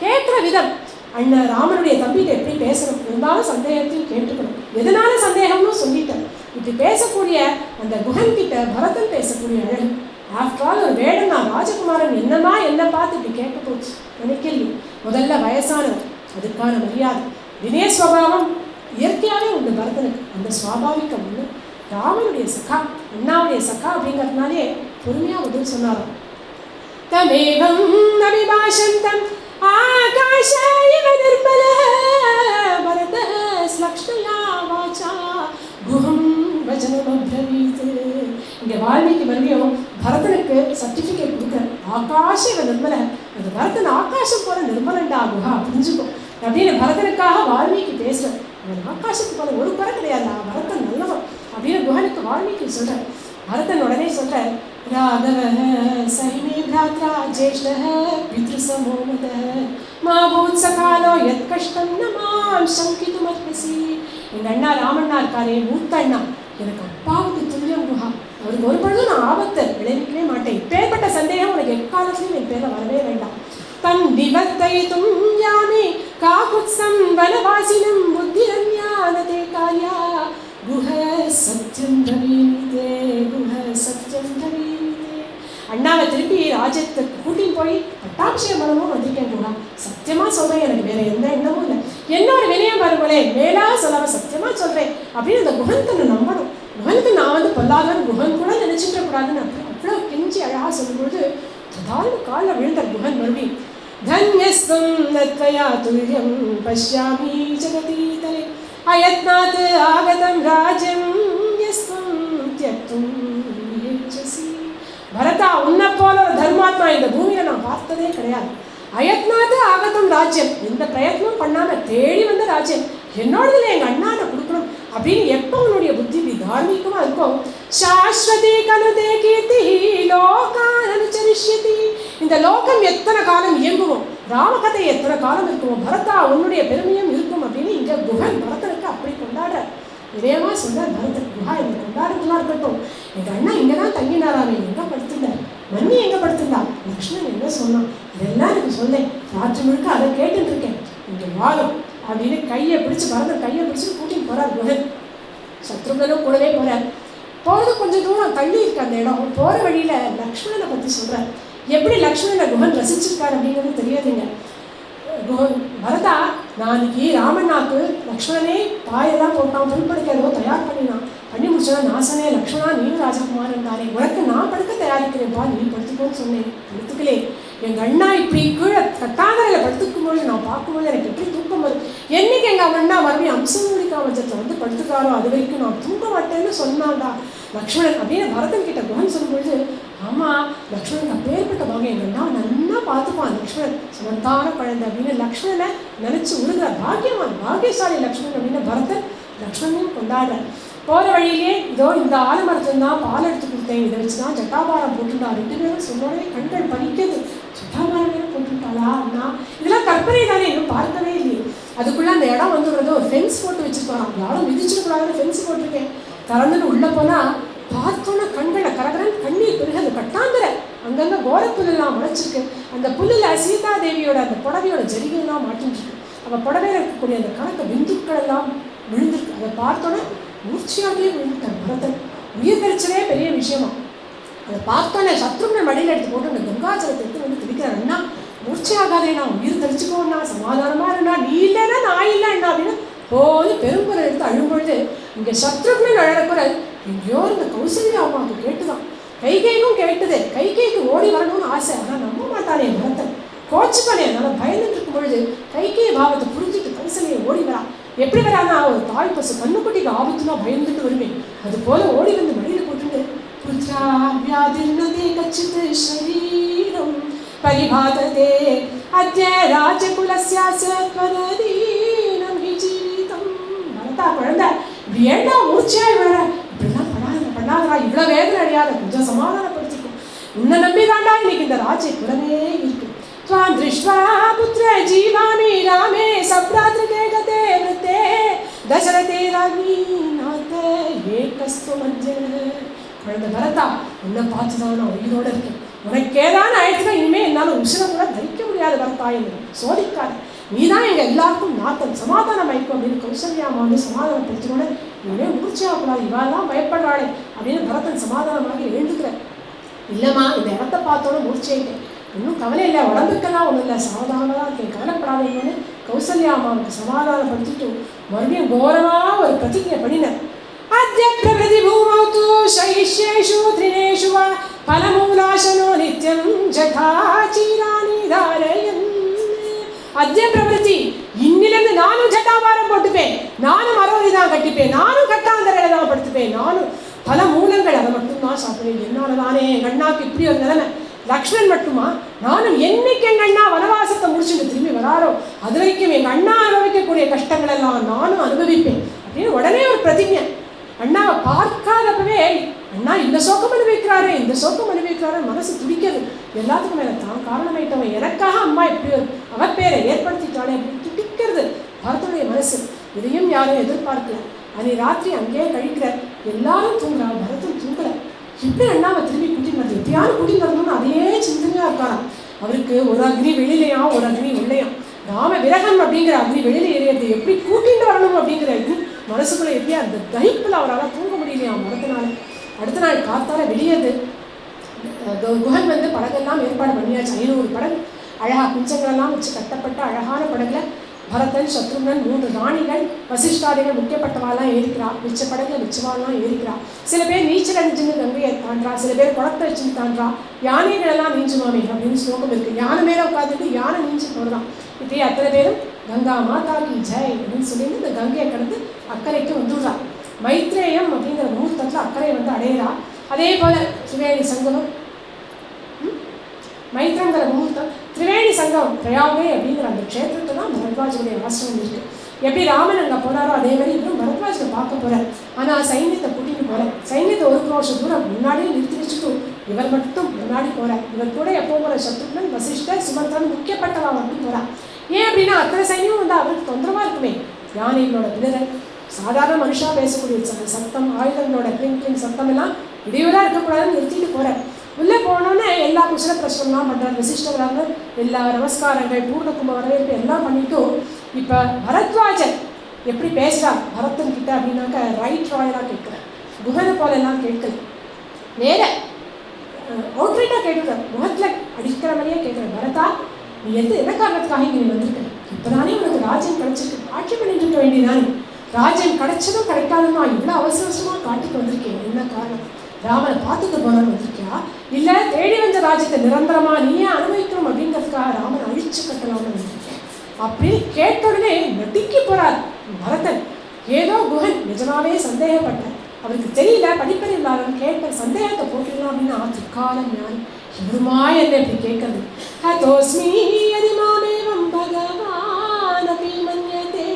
கேட்குற விதம், அண்ணா ராமனுடைய தம்பிகிட்ட எப்படி பேசணும், இருந்தாலும் சந்தேகத்தையும் கேட்டுக்கணும். எதனால சந்தேகம்னு சொல்லிட்டேன். இப்படி பேசக்கூடிய அந்த குஹன் கிட்ட பரதன் பேசக்கூடிய அழகு. ஆஃப்டர் ஆல் ஒரு வேடன், நான் ராஜகுமாரன், என்னமா என்ன பார்த்து இப்படி கேட்க போச்சு நினைக்கலையே. முதல்ல வயசானவர், அதுக்கான மரியாதை, வினய ஸ்வபாவம் இயற்கையாகவே உண்டு பரதனுக்கு. அந்த சுவாபாவிகம் ஒன்று. ராமனுடைய சகா, அண்ணாவுடைய சகா அப்படிங்கிறதுனாலே பொறுமையாக பதில் சொன்னாராம். தமேவம் அபிபாஷந்தம் ஆகாஷ இவ நிர்மலः பரதः ஸ்லக்ஷ்ணயா வாசா குஹம் வசனம் அப்ரவீத். இங்கே வால்மீகி மறுபடியும் பரதனுக்கு சர்டிஃபிகேட் கொடுக்குறேன். ஆகாஷ இவ நிர்மலः, அந்த பரதன் ஆகாஷம் போல நிர்மலண்டா குஹா, புரிஞ்சுக்கும் அப்படின்னு பரதனுக்காக வால்மீகி பேசுகிறேன். அவன் ஆகாசத்துக்கு போல ஒரு குறை கிடையாது, பரதன் நல்லவன் அப்படின்னு குஹனுக்கு வால்மீகி சொல்கிறேன். பரதன் உடனே சொல்கிறேன், ராகவः சஹிமே भ्रात्रा ज्येष्ठः पितृसमो मतः மா பூத் சகாலோ யத் கஷ்டம் ந மாம் சங்கிதுமர்ஹசி. எங்கள் அண்ணா ராமண்ணா இருக்காரே, மூத்த அண்ணா, எனக்கு அப்பாவுக்கு துல்லியம் குஹா, அவருக்கு ஒரு பொழுதும் நான் ஆபத்தை விளைவிக்கவே மாட்டேன். இப்பேற்பட்ட சந்தேகம் உனக்கு எக்காலத்திலையும் என் பேரில் வரவே வேண்டாம். தம் நிவர்த்தயிதும் யாமி காகுத்ஸம் வனவாசினம் புத்திரன்யானதே கார்யா குஹ சத்யம் பிரவீதே குஹ சத்யம் பிரவீதே. அண்ணாவை திருப்பி ராஜ்யத்துக்கு கூட்டின்னு போய் பட்டாபிஷேகம் பண்ணவும் வந்திருக்கேன் குஹா, சத்தியமாக சொல்கிறேன், எனக்கு வேற எந்த எண்ணமும் இல்லை. என்னோட வினயம் வரும்போதே மேலா சொல்லாம சத்தியமாக சொல்கிறேன் அப்படின்னு அந்த குஹன் தன்னை நம்பணும். குஹனுக்கு நான் வந்து பொல்லாதவன் குஹன் கூட நினைச்சிக்க கூடாதுன்னு அவ்வளோ கெஞ்சி அழகாக சொல்லும்போது ததால்னு காலில் விழுந்த குஹன் மறுபடியும், தன்யஸ்தம் நத்வயா துல்யம் பஷ்யாமி ஜகதீதலே அயத்னாத் ஆகதம் ராஜ்யம் யஸ்தம் த்யக்தும் யச்சசி. பரதா, உன்னை போல ஒரு தர்மாத்மா இந்த பூமியில நான் பார்த்ததே கிடையாது. அயத்னாத் ஆகதம் ராஜ்யம், எந்த பிரயத்னமும் பண்ணாம தேடி வந்த ராஜ்யம் என்னோடதுல எங்க அண்ணானை கொடுக்கணும் அப்படின்னு எப்போ உன்னுடைய புத்தி தார்மீகமா இருக்கும். சாஸ்வதி கனுதே கீர்த்தி லோகான் அனுசரிஷ்யதி. இந்த லோகம் எத்தனை காலம் இயங்குவோம், ராமகதை எத்தனை காலம் இருக்குமோ, பரதா உன்னுடைய பெருமையும் இருக்கும் அப்படின்னு இங்க குஹன் பரதனுக்கு அப்படி கொண்டாடுற. இதேமா சொல்றார் பரதன், குஹா இந்த கொண்டாடுறதுலாம் இருக்கட்டும், எங்க அண்ணா இங்கதான் தங்கினாராமே, எங்க படுத்திருந்தார், மன்னி எங்க படுத்திருந்தா, லக்ஷ்மணன் என்ன சொன்னான், இதெல்லாம் எனக்கு சொன்னேன், ராத்திரி முழுக்க அதை கேட்டுட்டு இருக்கேன், இங்க வாழும் அப்படின்னு கையை பிடிச்சு பரதன் கையை பிடிச்சு கூட்டின்னு போறார் குஹன். சத்ருகனும் கூடவே போறார். போகிறது கொஞ்சம் தூரம் தள்ளி இருக்க அந்த இடம். போகிற வழியில லக்ஷ்மணனை பற்றி சொல்றார். எப்படி லக்ஷ்மணனை குஹன் ரசிச்சிருக்காரு அப்படிங்கிறது தெரியாதுங்க. பரதா, நாளைக்கு ராமண்ணாக்கு லக்ஷ்மணனே பாயெல்லாம் போட்டான், புல்படுக்க ஏதோ தயார் பண்ணி முடிச்சா, நான் சொன்னேன், லக்ஷ்மணா நீயும் ராஜகுமாரன் தானே, உனக்கு நான் படுக்க தயாரிக்கிறேன்ப்பா, நீ படுத்துக்கோன்னு சொன்னேன், படுத்துக்கலே. எங்கள் அண்ணா இப்படி கீழே கட்டாங்கரையில் படுத்துக்கும்போது நான் பார்க்கும்போது எனக்கு எப்படி தூக்கம் வரும். என்னைக்கு எங்கள் அண்ணா மறுபடியும் அம்சமூலிகா வஞ்சத்தில் வந்து படுத்துக்காரோ அது வரைக்கும் நான் தூங்க மாட்டேன்னு சொன்னான்டா லக்ஷ்மணன் அப்படின்னு பரதன் கிட்ட குஹன் சொல்லும்பொழுது, ஆமாம் லக்ஷ்மணன் அப்பேற்பட்ட பாகம் எங்கள் அண்ணா நல்லா பார்த்துப்பான், லக்ஷ்மணன் சமந்தான குழந்தை அப்படின்னு லக்ஷ்மணனை நினச்சி உருகிற பாக்கியவான் பாக்கியசாலி லக்ஷ்மணன் அப்படின்னு பரதன் லக்ஷ்மணனையும் கொண்டாடுறேன். போகிற வழியிலே இதோ இந்த ஆலமரத்தில் தான் பால் எடுத்து கொடுத்தேன், இதை வச்சு தான் ஜட்டாபாரம் போட்டுருந்தா. 2 பேரும் சொன்னோடனே கண்கள் பறிக்கிறது. ஜட்டாபாரமே ஃபென்ஸ் போட்டு வச்சுருப்பான், யாரும் மிதிச்சிடக்கூடாதுன்னு ஃபென்ஸ் போட்டிருக்கேன். திறந்துன்னு உள்ளே போனால் பார்த்தோன்னா கண்களை கரகரன் கண்ணீர் பெருக. அந்த கட்டாந்தரை அங்கங்கே கோரப்புல்லாம் முளைச்சிருக்கு. அந்த புல்லில் சீதாதேவியோட அந்த புடவையோட ஜரிகையெல்லாம் மாட்டின்ட்டுருக்கு. அவள் புடவையில் இருக்கக்கூடிய அந்த கணக்கு பிந்துக்கள் எல்லாம் விழுந்திருக்கு. அதை பார்த்தோன்னே மூர்ச்சியாகவே விழுந்துட்டான் பரதன். உயிர் கழிச்சதே பெரிய விஷயமா. அதை பார்த்தோன்னே சத்ருக்னை மடியில் எடுத்து போட்டு அந்த கங்காஜலத்தை எடுத்து வந்து தெளிக்கிறார். அண்ணா மூர்ச்சியாகாதே, நான் உயிர் தெளிச்சுக்கோண்ணா, சமாதானமாக இருந்தா, நீ இல்லைன்னா நான் இல்லை அண்ணா அப்படின்னு போது பெருங்குரல் எடுத்து அழும்பொழுது இங்கே சத்ருக்னன் அழற குரல் எங்கேயோ இந்த கௌசல்யா அம்மாவுக்கு கேட்டுதான். கைகைக்கும் கேட்டுது. கைகைக்கு ஓடி வரணும்னு ஆசை. ஆனால் நம்ப மாட்டானே பரதன், கோச்சுப்பானே. அதனால பயந்துட்டு இருக்கும் பொழுது கைகையை பாவத்தை புரிஞ்சுட்டு கௌசல்யை ஓடி வரா. எப்படி வரானா, ஒரு தாய் பசு கண்ணுக்குட்டிக்கு ஆபத்துனா பயந்துட்டு வருவேன், அது போல ஓடி வந்து மடியில் போட்டுட்டு புத்ரா வியாதிர்னதே கச்சித் ஷரீரம் பரிபாததே அத்ய ராஜகுலஸ்யாஸ்ய த்வரதீனம் ஹி ஜீவிதம். பரதா குழந்தை இப்படி ஏண்டா மூர்ச்சியாய் விழற, இப்படிலாம் பண்ணாதரா, இவ்வளோ வேதனை அடையாத, கொஞ்சம் சமாதானப்படுத்திக்கும். உன்னை நம்பி தாண்டா இன்னைக்கு இந்த ராஜ்ய குலமே இருக்கு. त्वां दृष्ट्वा पुत्र जीवामि रामे सभ्रातृके गते वृते दशरथे राज्ञी नाते ஏகஸ்து மஞ்சள். குழந்தை பரதா, உன்னை பார்த்துதான் நான் உயிரோடு இருக்கேன். உனக்கேதான் ஆயிடுச்சுன்னா இனிமேல் என்னால் உசிரை கூட தரிக்க முடியாது பரதா என்று சோதிக்காது. நீ தான் எங்கள் எல்லாருக்கும் நாத்தம், சமாதானம் வைக்கும் அப்படின்னு கௌசல்யாமா வந்து சமாதானப்படுத்தினோட இனிமேல் மூர்ச்சியாகக்கூடாது, இவாள்தான் பயப்படுறாளே அப்படின்னு பரதன் சமாதானமாக எழுந்துக்கிறேன். இல்லைம்மா, இந்த இடத்த பார்த்தோன்னு மூர்ச்சியாயிட்டேன், இன்னும் கவலை இல்லை, உடம்புக்கெல்லாம் ஒன்றும் இல்லை, சாதாரணமாக இருக்கேன், கவலைப்படாதீங்கன்னு கௌசல்யா அம்மாவுக்கு சமாதானப்படுத்திட்டு மறுபடியும் கோரமாக ஒரு பிரதிஜை பண்ணினார். அத்ய பிரபதி பூமௌ து ஷைஷ்யேஷு த்ரினேஷு வா பலமூலாசனோ நித்யம் ஜதா சீராணி தாரயன். அத்ய பிரபதி, இன்னிலிருந்து நானும் ஜட்டாபாரம் போட்டுப்பேன், நானும் அரோதி தான் கட்டிப்பேன், நானும் கட்டாந்தரையில தான் படுத்துப்பேன், நானும் பல மூலங்கள் அதை மட்டும்தான் சாப்பிடுவேன். என்னால தானே எங்கள் அண்ணாக்கு இப்படி ஒரு நிலைமை. லக்ஷ்மணன் மட்டுமா, நானும் என்னைக்கு எங்கள் அண்ணா வனவாசத்தை முடிச்சுட்டு திரும்பி வராரோ அது வரைக்கும் எங்கள் அண்ணா அனுபவிக்கக்கூடிய கஷ்டங்கள் எல்லாம் நானும் அனுபவிப்பேன் அப்படின்னு உடனே ஒரு பிரதிஜை. அண்ணாவை பார்க்காதப்பவே அண்ணா இந்த சோக்கம் அனுபவிக்கிறாரு, இந்த சோக்கம் அனுபவிக்கிறாரு, மனசு துடிக்கிறது. எல்லாத்துக்கும் மேலே தான் காரணமாயிட்டவன் எனக்காக அம்மா இப்படி ஒரு அவப்பேரை ஏற்படுத்திட்டானே அப்படின்னு துடிக்கிறது பரதனுடைய மனசு. இதையும் யாரும் எதிர்பார்க்கல. அன்னை ராத்திரி அங்கேயே கழிக்கிறார். எல்லாரும் தூங்குறா, பரதன் தூங்கல. எப்படி அண்ணாவை திரும்பி கூட்டின்னு வருது, எப்படியாவது கூட்டின்னு வரணும்னு அதையே சிந்தனையாக இருக்காராம். அவருக்கு ஒரு அக்னி வெளியிலையா, ஒரு அக்னி உள்ளையாம். ராம விரகம் அப்படிங்கிற அக்னி வெளியில் எறியறது, எப்படி கூட்டிட்டு வரணும் அப்படிங்கிற அக்னி மனசுக்குள்ள எப்படியா அந்த தகிப்பில் அவரால் தூங்க முடியலையா மரத்தினால. அடுத்த நாள் காத்தால வெளியேது குஹன் வந்து படகெல்லாம் ஏற்பாடு பண்ணியாச்சு. 500 படகு அழகா குஞ்சங்களெல்லாம் வச்சு கட்டப்பட்ட அழகான படகுல பரதன், சத்ருகன், 3 ராணிகள், வசிஷ்டாதிகள் முக்கியப்பட்டவாள்லாம் ஏறிக்கிறா. மிச்ச படகுல மிச்சவாள்லாம் ஏறிக்கிறா. சில பேர் நீச்சல் அணிஞ்சுன்னு கங்கையை தாண்டா, சில பேர் குளத்தை வச்சுன்னு தாண்டா. யானைகளெல்லாம் நீஞ்சுமாமே அப்படின்னு ஸ்லோகம் இருக்குது. யானை மேலே உட்காந்துட்டு யானை நீஞ்சு போடுறான். இப்படியே அத்தனை பேரும் கங்கா மாதா கி ஜெய் அப்படின்னு சொல்லிட்டு இந்த கங்கையை கடந்து அக்கறைக்கு வந்துடுறான். மைத்ரேயம் அப்படிங்கிற முகூர்த்தத்தில் அக்கறை வந்து அடையிறா. அதே போல திரிவேணி சங்கமம், மைத்ரங்கிற முகூர்த்தம், திரிவேணி சங்கம் பிரயாகே அப்படிங்கிற அந்த க்ஷேத்திரத்தில் தான் பரத்வாஜனுடைய ஆசிரமம் இருக்குது. எப்படி ராமன் அங்கே போனாரோ அதே மாதிரி இவரும் பரத்வாஜனை பார்க்க போகிறார். ஆனால் சைன்யத்தை கூட்டிகிட்டு போகிறார். சைன்யத்தை 1 வருஷம் தூரம் முன்னாடியே நிறுத்தி வச்சுட்டு இவர் மட்டும் முன்னாடி போகிறார். இவர் கூட எப்போ போகிற சத்ருகன், வசிஷ்டர், சுமந்திரன் முக்கியப்பட்டவா மட்டும் போகிறார். ஏன் அப்படின்னா அத்தனை சைன்யம் வந்து அவருக்கு தொந்தரவாக இருக்குமே. யானைகளோட விழுதல், சாதாரண மனுஷாக பேசக்கூடிய சத்தம், ஆயுதங்களோட கிளிங் கிளிங் சத்தம் எல்லாம் இடையூறாக இருக்கக்கூடாதுன்னு நிறுத்திட்டு போகிறார். உள்ளே போனோன்னே எல்லா குசல பிரச்சனைலாம் பண்ணுறாரு. வசிஷ்டவராக எல்லா நமஸ்காரங்கள், பூர்ணகும்ப வரவேற்பு எல்லாம் பண்ணிவிட்டு இப்போ பரத்வாஜன் எப்படி பேசுகிறார் பரதன் கிட்ட அப்படின்னாக்க ரைட் ராயலாக கேட்குறார். குஹனை போல எல்லாம் கேட்கல, நேர அவுட்ரைட்டாக கேட்குறார். முகத்தில் அடிக்கிற மாதிரியே கேட்குறேன். பரதா, நீ என்ன காரணத்துக்காக இங்கே நீ வந்திருக்க? இப்போ தானே உனக்கு ராஜ்யம் கிடைச்சிருக்கு, ஆட்சி பண்ணிட்டு இருக்க வேண்டியதானே. ராஜ்யம் கிடைச்சதும் கிடைக்காதுமா இவ்வளோ அவசரமாக காட்டுக்கு வந்திருக்கேன், என்ன காரணம்? ராமனை பார்த்துட்டு போனான்னு வந்திருக்கியா, இல்லை தேடி வந்த ராஜ்யத்தை நிரந்தரமாக நீயே அனுபவிக்கணும் அப்படிங்கிறதுக்காக ராமனை அழிச்சு கட்டலாம்னு வந்திருக்கேன் அப்படின்னு கேட்ட உடனே நடுக்கி போகிறார் பரதன். ஏதோ குஹன் நிஜமாவே சந்தேகப்பட்டார். அவருக்கு தெரியல, படிப்பறிவு இல்லாதவன் கேட்ட சந்தேகத்தை போட்டுடலாம் அப்படின்னா திருக்காலம் ஞானி இவருமா என்ன இப்படி கேட்கறது. ஹதோஸ்மி அதிமாமேவம் பகவான் அபி மன்யதே.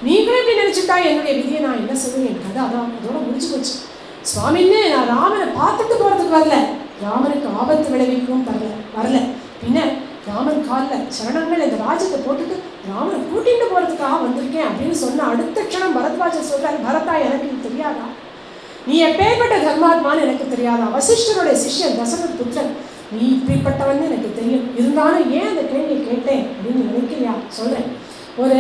நீங்களே இப்படி நினச்சிட்டா என்னுடைய விதியை நான் என்ன சொல்லுவேன், என் கதை அதான் அதோட முடிச்சு போச்சு. சுவாமின்னு நான் ராமனை பார்த்துட்டு போகிறதுக்கு வரல, ராமனுக்கு ஆபத்து விளைவிக்கவும் வரல. பின்ன ராமன் காலில் சரணங்கள் இந்த ராஜ்யத்தை போட்டுட்டு ராமனை கூட்டிட்டு போகிறதுக்காக வந்திருக்கேன் அப்படின்னு சொன்ன அடுத்த க்ஷணம் பரத்வாஜர் சொல்கிறார், பரதா எனக்கு இது தெரியாதா? நீ எப்பேற்பட்ட தர்மாத்மான்னு எனக்கு தெரியாதா? வசிஷ்டருடைய சிஷ்யன் தசரத புத்திரன், நீ இப்படிப்பட்டவன்னு எனக்கு தெரியும். இருந்தாலும் ஏன் அந்த கேள்வியை கேட்டேன் அப்படின்னு நினைக்கிறியா? சொல்கிறேன். ஒரு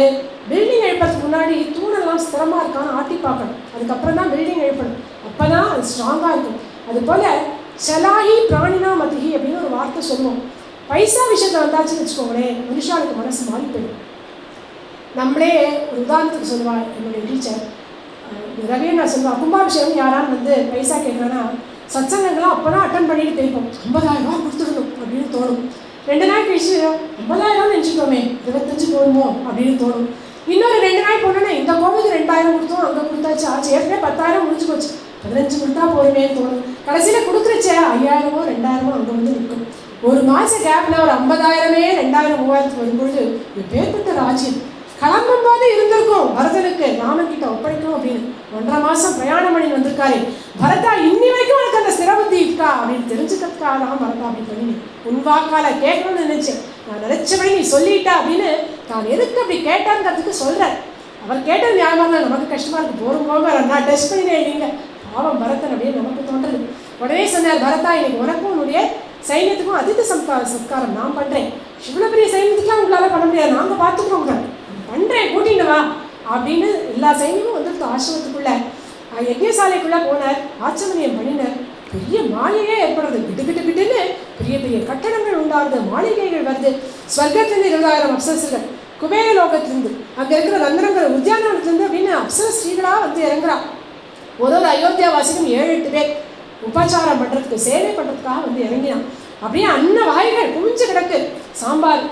பில்டிங் எழுப்புறதுக்கு முன்னாடி தூணெல்லாம் ஸ்திரமாக இருக்கான்னு ஆட்டி பார்க்கணும். அதுக்கப்புறம் தான் பில்டிங் எழுப்பணும். அப்போ தான் அது ஸ்ட்ராங்காக இருக்கும். அதுபோல் சலாஹி பிராணினா மதிஹி அப்படின்னு ஒரு வார்த்தை சொல்லுவோம். பைசா விஷயத்தை வந்தாச்சுன்னு வச்சுக்கோங்களேன், மனுஷாளுக்கு மனசு மாறி போயிடும். நம்மளே ஒரு உதாரணத்துக்கு சொல்லுவாள் என்னுடைய டீச்சர் ரவியை, நான் சொல்லுவாள், கும்பாபிஷேகம் யாரான்னு வந்து பைசா கேட்குறேன்னா சத்சங்கங்கள்லாம் அப்போ தான் அட்டன் பண்ணிட்டு போயிருப்போம். 50,000 ரூபா கொடுத்துடணும் அப்படின்னு தோணும். 2 நாள் கழிச்சு 50,000 நினச்சிட்டோமே, 25 போடுமோ அப்படின்னு தோணும். இன்னொரு 2 நாள் போனோன்னா இந்த கோவிலுக்கு 2,000 கொடுத்தோம், அங்கே கொடுத்தாச்சு, ஆச்சு, ஏற்கனவே 10,000 முடிஞ்சு போச்சு, 15 கொடுத்தா போதுமேன்னு தோணும். கடைசியில் கொடுக்குறச்சே 5,000மோ 2,000மோ அங்கே வந்து நிற்கும். ஒரு மாத கேப்பில் ஒரு 50,000மே 2,000 3,000 வரும்பொழுது எப்பேற்பட்ட ராஜ்யம். கிளம்பும் போது இருந்திருக்கும் பரதனுக்கு ராமன் கிட்ட ஒப்படைக்கணும் அப்படின்னு. 1.5 மாதம் பிரயாணம் பண்ணி வந்திருக்காரு. பரதா இன்னி வரைக்கும் உனக்கு அந்த சிரபுத்தி இருக்கா அப்படின்னு தெரிஞ்சுக்கிறதுக்காக தான் பரதா அப்படி பண்ணி உன் வாக்கால கேட்கணும்னு நினைச்சேன், நான் நினைச்சபடி நீ சொல்லிட்டா அப்படின்னு தான் எதுக்கு அப்படி கேட்டாங்கிறதுக்கு சொல்கிறேன். அவர் கேட்டது நியாயமாக தான், நமக்கு கஷ்டமாக இருக்குது, போக நான் டெஸ்ட் பண்ணினேன் இல்லைங்க, பாவம் பரதன் அப்படின்னு நமக்கு தோன்றது. உடனே சொன்னார், பரதா இன்னைக்கு உனக்கும் உன்னுடைய சைன்யத்துக்கும் அதித சத்காரம் நான் பண்ணுறேன். இவ்வளோ பெரிய சைன்யத்துக்குலாம் உங்களால் பண்ண முடியாது, நாங்கள் பார்த்துக்கிறோங்க, பண்ணுறேன், கூட்டிட்டு வா அப்படின்னு எல்லா சைன்யமும் வந்துட்டு ஆசிரமத்துக்குள்ள யஜ்ஞசாலைக்குள்ளே போனார். ஆச்சமனியம் பண்ணினார். பெரிய மாளிகையே ஏற்படுறது, கிட்டுன்னு பெரிய பெரிய கட்டடங்கள் உண்டாகுது, மாளிகைகள் வருது. ஸ்வர்க்கத்திலிருந்து 20,000 அப்சரசுகள், குபேர லோகத்திலிருந்து, அங்கே இருக்கிற ரந்திரங்கள், உத்தியானத்திலிருந்து அப்படின்னு அப்சர ஸ்ரீகளாக வந்து இறங்குறா. ஒரு அயோத்தியாவாசிக்கும் 7-8 பேர் உபச்சாரம் பண்ணுறதுக்கு, சேவை பண்ணுறதுக்காக வந்து இறங்கினான். அப்படியே அன்ன வகைகள் குமிஞ்சு கிடக்கு. சாம்பார்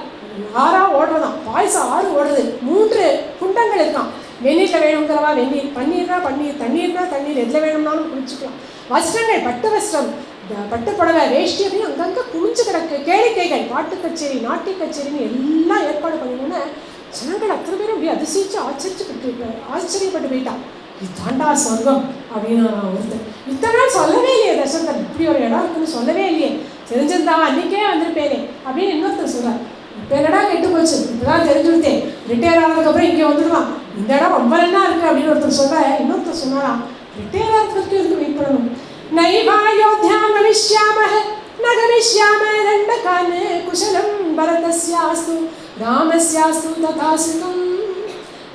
6 ஓடுறதான், பாயசம் 6 ஓடுறது, 3 குண்டங்கள் இருக்கான். வெந்நீரில் வேணுங்கிறவா வெந்நீர், பன்னீர்னா பன்னீர், தண்ணீர்னா தண்ணீர், எதில் வேணும்னாலும் குளிச்சுக்கலாம். வஸ்திரங்கள் பட்டு வஸ்திரம், பட்டு புடவை, வேஷ்டி அப்படின்னு அங்கங்கே குமிஞ்சு கிடக்கு. கேளிக்கைகள், பாட்டு கச்சேரி, நாட்டிய கச்சேரின்னு எல்லாம் ஏற்பாடு பண்ணினோன்னு ஜனங்கள் அத்தனை பேரும் அப்படியே அதிசயிச்சு ஆச்சரியப்பட்டு போயிட்டான். இதாண்டா சொர்க்கம் அப்படின்னு நான் ஒருத்தர் இத்தனை நாள் சொல்லவே இல்லையே தசரதன், இப்படி ஒரு இடம் இருக்குன்னு சொல்லவே இல்லையே, தெரிஞ்சிருந்தா அன்றைக்கே வந்திருப்பேனே அப்படின்னு இன்னொருத்தர் சொல்கிறார். இப்போ என்னடா கெட்டு போச்சு, இப்போதான் தெரிஞ்சுடுத்தேன், ரிட்டையர் ஆனதுக்கப்புறம் இங்கே வந்துடுவான், இந்த இடம் ரொம்ப நல்லா இருக்குது அப்படின்னு ஒருத்தர் சொல்ல, இன்னொருத்தர் சொன்னாராம், ரிட்டையர் ஆகிறது வரைக்கும் இருக்கு வெயிட் பண்ணணும். நைவாயோத்யாம் கமிஷ்யாமஹ ந கமிஷ்யாம தண்டகான் குஷலம் பரதஸ்யாஸ்து ராமஸ்யாஸ்து ததாசுகம்.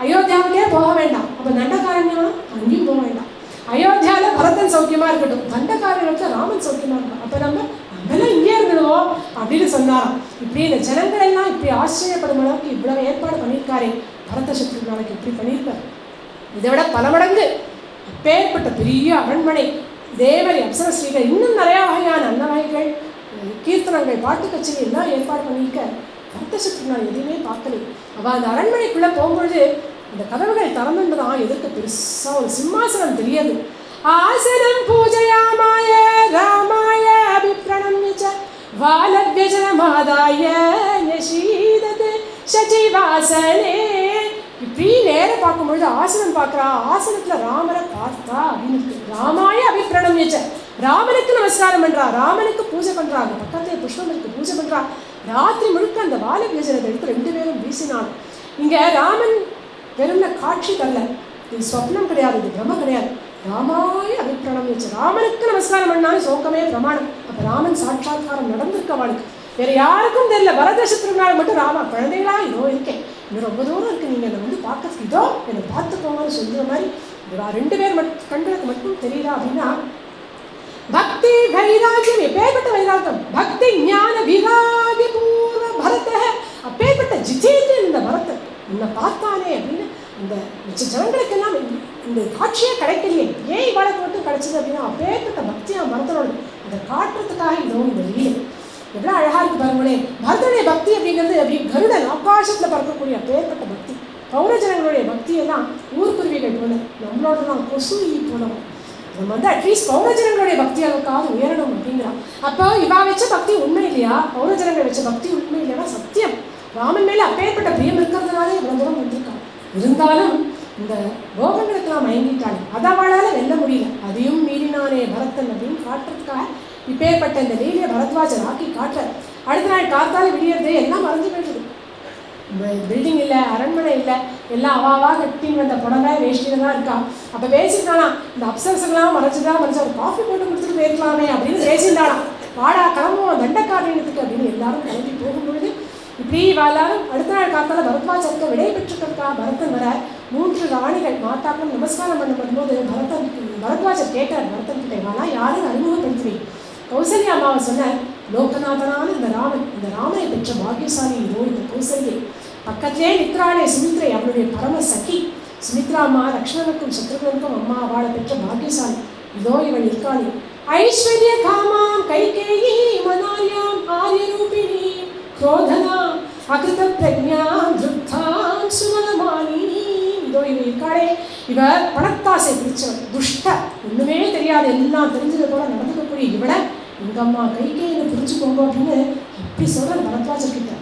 அயோத்தியாவுக்கே போக வேண்டாம், அப்போ தண்டகாரண்யம் அங்கேயும் போக வேண்டாம். அயோத்தியாவில் பரதன் சௌக்கியமாக இருக்கட்டும், தண்டகாரண்யத்தில் ராமன் சௌக்கியமாக இருக்கட்டும், அப்போ நம்மெல்லாம் இங்கே இருந்துடுவோம் அப்படின்னு சொன்னாராம். இப்படி இந்த ஜனங்கள் எல்லாம் இப்படி ஆச்சரியப்படும் அளவுக்கு இவ்வளவு ஏற்பாடு பண்ணியிருக்காரே, பரத சத்ருநாளுக்கு இப்படி பண்ணியிருக்காரு. இதை விட பல மடங்கு அப்பேற்பட்ட பெரிய அரண்மனை, தேவரி, அப்சர ஸ்ரீகள், இன்னும் நிறையா வகையான அன்ன வகைகள், கீர்த்தனங்கள், பாட்டு கச்சேரி எல்லாம் ஏற்பாடு பண்ணியிருக்க. பரத சத்ருநாள் எதையுமே பார்க்கல. அவள் அந்த அரண்மனைக்குள்ளே போகும்பொழுது அந்த கதவுகள் திறந்துதான் எதிர்க்க பெருசாக ஒரு சிம்மாசனம் தெரியாது. ஆசனம் பூஜையாமாய ராமாய அபிப்ரணம்ய வாலவ்யஜனமாதாய யசீததே சஜிவாசனே. இப்படி நேரம் பார்க்கும்பொழுது ஆசனம் பார்க்குறா, ஆசனத்தில் ராமரை பார்த்தா அப்படின்னு இருக்கு. ராமாய அபிப்ரணம்ய, ராமனுக்கு நமஸ்காரம் பண்ணுறா, ராமனுக்கு பூஜை பண்ணுறா, அந்த பக்கத்தில் புஷ்பம் இருக்கு, பூஜை பண்ணுறா. ராத்திரி முழுக்க அந்த வாலவ்யஜனத்தை எடுத்து 2 பேரும் வீசினான். இங்கே ராமன் வெறும் காட்சி தரல, இது ஸ்வப்னம் கிடையாது, இது பிரம்ம கிடையாது. ராமாய அபிப்ரணம் வச்சு ராமனுக்கு நமஸ்காரம் பண்ணாலும் சோகமே பிரமாணம். அப்போ ராமன் சாட்சாத்காரம் நடந்திருக்க அவளுக்கு, வேற யாருக்கும் தெரியல. பரத சத்ருநாள் மட்டும் ராமா குழந்தைகளா இதோ இருக்கேன், இன்னும் ரொம்ப தூரம் இருக்கு, நீங்கள் என்னை வந்து பார்க்கறதுக்கு இதோ என்னை பார்த்துக்கோங்கன்னு சொல்கிற மாதிரி 2 பேர் கண்களுக்கு மட்டும் தெரியல. அப்படின்னா பக்தி வைராகியம், எப்பேற்பட்ட வைராகியம், பக்தி ஞான விராகி பூர்வ பரத, அப்பேற்பட்ட ஜிதேந்திரன் இந்த பரதன் உன்னை பார்த்தானே அப்படின்னு இந்த மிச்ச ஜனங்களுக்கெல்லாம் இந்த காட்சியே கிடைக்கலையே, ஏன் இவாளுக்கு மட்டும் கிடைச்சது அப்படின்னா அப்பேற்பட்ட பக்தியா பரதனோட அதை காட்டுறதுக்காக இதோ இந்த லீலை எவ்வளோ அழகாக இருக்குது பாருங்களேன். பரதனுடைய பக்தி அப்படிங்கிறது அப்படி கருடன் ஆகாசத்தில் பறக்கக்கூடிய அப்பேற்பட்ட பக்தி. பௌரஜனங்களுடைய பக்தியெல்லாம் ஊர்க்குருவிகள் போல, நம்மளோட தான் கொசு போனோம். நம்ம வந்து அட்லீஸ்ட் பௌரஜனங்களுடைய பக்தி அளவுக்காவது உயரணும் அப்படிங்கிறான். அப்போ இவா வச்ச பக்தி உண்மை இல்லையா, பௌரஜனங்கள் வச்ச பக்தி உண்மை இல்லையா, சத்தியம். ராமன் மேலே அப்பேற்பட்ட பிரியம் இருக்கிறதுனால இவ்வளோ தூரம் வந்திருக்கான். இருந்தாலும் இந்த போகங்களுக்கெல்லாம் மயங்கிட்டாள், அதை அவளால் வெல்ல முடியல. அதையும் மீறினானே பரதன் அப்படின்னு காட்டுறதுக்காக இப்பேற்பட்ட இந்த லீலையை பரத்வாஜர் ஆக்கி காட்டுற. அடுத்த நாள் காத்தால விடியறது எல்லாம் மறந்து பில்டிங் இல்லை, அரண்மனை இல்லை, எல்லாம் அவாவா கட்டின்னு வந்த புடவை வேஷ்டியில் தான் இருக்கா. அப்போ பேசிட்டானா, இந்த அப்சரசங்களாம் மறைச்சிட்டா ஒரு காஃபி போட்டு கொடுத்துட்டு போயிருக்கலாமே அப்படின்னு பேசிட்டானா. வாடா கிளம்புவோம் தண்டக்காரணியத்துக்கு அப்படின்னு எல்லாரும் கிளம்பி போகும்பொழுது இப்படி எல்லாரும் அடுத்த நாள் காத்தால பரத்வாஜருக்கு விடை பெற்றுக்கிறதுக்கா பரதன் வர 3 ராணிகள் மாத்தாக்களும் நமஸ்காரம் பண்ண பண்ணும்போது பரத்வாஜர் கேட்டார் பரதன் கிட்டே, வாழா யாரும் அறிமுகப்படுத்துவேன். கௌசல்யா அம்மாவை சொன்னார், லோகநாதனான இந்த ராமனை பெற்ற பாக்கியசாலி இதோ இந்த கௌசல்யை. பக்கத்திலே நிற்கிறாளே சுமித்ரை, அவளுடைய பரம சகி சுமித்ரா அம்மா. லக்ஷ்மணனுக்கும் சத்ருகனுக்கும் அம்மா அவளை பெற்ற பாக்கியசாலி இதோ இவள் இருக்காளே. ஐஸ்வர்ய காமாம் கைகேயி மனாயாம் ஆர்யரூபிணி क्रोधनाम अकृत प्रज्ञाम धृताम सुमलमानी. இதோ இவ இருக்காளே, இவ பணத்தாசை பிடிச்சவள், துஷ்ட, ஒண்ணுமே தெரியாது, எல்லாம் தெரிஞ்சது போல நடந்துக்கக்கூடிய இவளை எங்க அம்மா கைகேயின்னு புரிஞ்சுக்கோங்க அப்படின்னு அப்படி சொல்ற பரத்வாஜர் கிட்ட.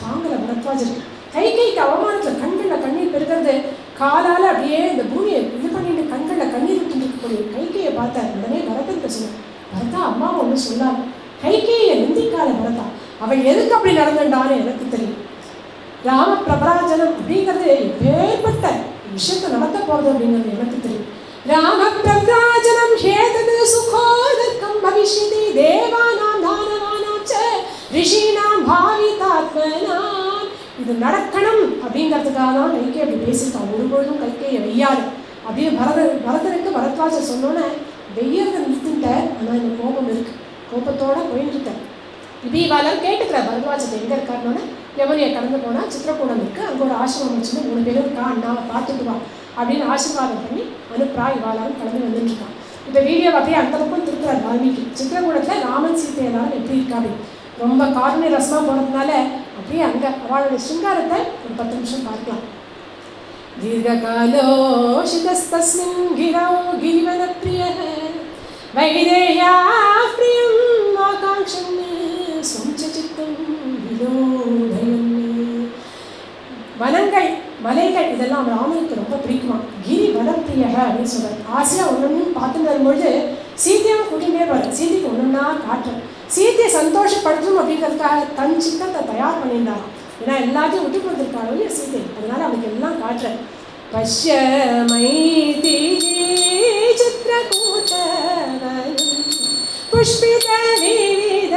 தாங்கல பரத்வாஜர் கைகைக்கு அவமானத்துல கண்களில் கண்ணீர் பெருகிறது. காலால அப்படியே இந்த பூமியை இது பண்ணிட்டு கண்களில் கண்ணீர் விட்டு இருக்கக்கூடிய கைகையை பார்த்தார். உடனே பரதன் சொன்னார், பரதா அம்மா ஒண்ணு சொல்லாது, கைகையை நிந்திக்காத பரதா, அவள் எதுக்கு அப்படி நடந்துட்டான்னு எனக்கு தெரியும். ராம பிரபராஜனம் அப்படிங்கிறது எப்பேற்பட்ட விஷயத்தை நடத்த போறது அப்படிங்கிறது எனக்கு தெரியும். ராம பிரபராஜனம் ஹேதது சுகோதர்க்கம் பவிஷ்யதி தேவானாம் தானவானாம் ச ரிஷீனாம் பாவிதாத்மனாம். இது நடக்கணும் அப்படிங்கிறதுக்காக தான் கைகை அப்படி பேசியிருக்கான். ஒருபொழுதும் கைகையை வெய்யாது அப்படியே பரதனுக்கு பரத்வாஜர் சொன்னோன்னே வெய்யறதை நிறுத்திட்டேன். ஆனால் இந்த கோபம் இருக்கு, கோபத்தோட போயிட்டுட்டேன். இப்படி இவாளர் கேட்டுக்கிறார் பரத்வாஜத்தை எங்கே இருக்காருனோன்னு. யமுனையை கடந்து போனால் சித்திரக்கூடம் இருக்குது, அங்கே ஒரு ஆசிரமம் வச்சுன்னு 3 பேரும் இருக்கா, அண்ணாவை பார்த்துட்டு வா அப்படின்னு ஆசீர்வாதம் பண்ணி அனுப்புறா. இவாளாரும் கடந்து வந்துட்டுருக்கான். இப்போ வீடியோ அப்படியே அந்த பக்கம் திருக்குறார் வால்மீகி. சித்திரக்கூடத்தில் ராமன் சீத்தை எல்லாரும் எப்படி இருக்கா அப்படின்னு ரொம்ப காரணி ரசமாக போனதுனால அப்படியே அங்கே அவளுடைய சிங்காரத்தை ஒரு 10 நிமிஷம் பார்க்கலாம். தீர்காலோஷிதஸ்தஸ்மின் கிரௌ கிரிவன பிரிய வைதேயா பிரியம் ஆகாங்க்ஷன் சொஞ்சசித்தம் விலோதயம். வனங்கள் மலைகள் இதெல்லாம் ராமனுக்கு ரொம்ப பிடிக்குமா. கிரி வனப்பிரியக அப்படின்னு சொல்றாரு. ஆசையாக ஒன்று பார்த்துட்டு வரும்பொழுது சீத்தையை கூட்டிகிட்டே போகிறேன், சீதைக்கு ஒன்றுன்னா காட்டுறேன். சீத்தையை சந்தோஷப்படுத்தணும் அப்படிங்கிறதுக்காக தன் சித்தத்தை தயார் பண்ணியிருந்தாராம். ஏன்னா எல்லாத்தையும் விட்டு கொடுத்துருக்காங்க சீதை, அதனால அவனுக்கு எல்லாம் காட்டுறேன். பஷ்யமை சித்திரகூட புஷ்பித விவித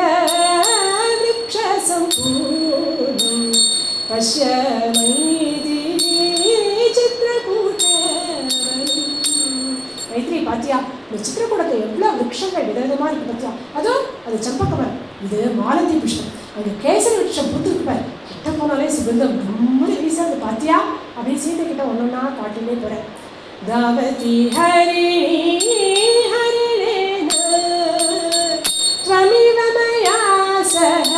விருக்ஷ சம்பூர்ணம் பஷ்யமை சித்திரகூட. மைத்ரி பாத்தியா, இந்த சித்திரக்கூடத்தை எவ்வளோ விருட்சங்கள் விதவிதமாக இருக்கு பார்த்தியா. அதுவும் அது சம்பக்கமரம், இது மாலதி புஷ்பம், அங்கே கேசரி விருட்சம் பூத்துருப்பார். கிட்ட போனாலே சுகந்தம் ரொம்ப வீசாது பாத்தியா அப்படின்னு சீதை கிட்ட ஒன்னொன்னா காட்டிலே போகிறேன். தாவதி ஹரிணி ஹரிணேன த்வமிவ மயா சஹ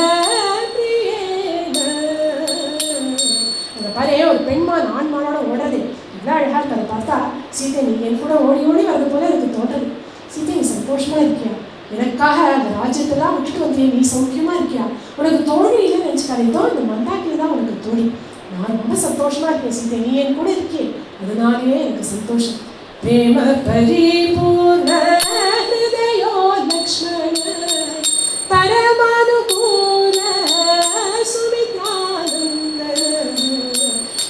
பிரியேன. அந்த பாரு ஒரு பெண்மான் ஆண்மானோட ஓடுறது இவ்வளோ அழகாக இருக்கு. அதை பார்த்தா சீதை நீ என் கூட ஓடி ஓடி வர்றது போல எனக்கு தோன்றது. சீதை நீ சந்தோஷமாக இருக்கியா, எனக்காக அந்த ராஜ்யத்தெல்லாம் விட்டுட்டு வந்தியே, நீ சௌக்கியமாக இருக்கியா, உனக்கு தோழி இல்லைன்னு நினச்சிக்காது, இதோ இந்த மந்தாக்கில் தான் உனக்கு தோழி, நான் ரொம்ப சந்தோஷமாக இருக்கேன் சீதை, நீ என் கூட இருக்கே, அதனாலேயே எனக்கு சந்தோஷம். பிரேம பரிபூர்ண ஹிருதயோ லக்ஷ்மண பரமானுகூல சுமித்ரானந்த.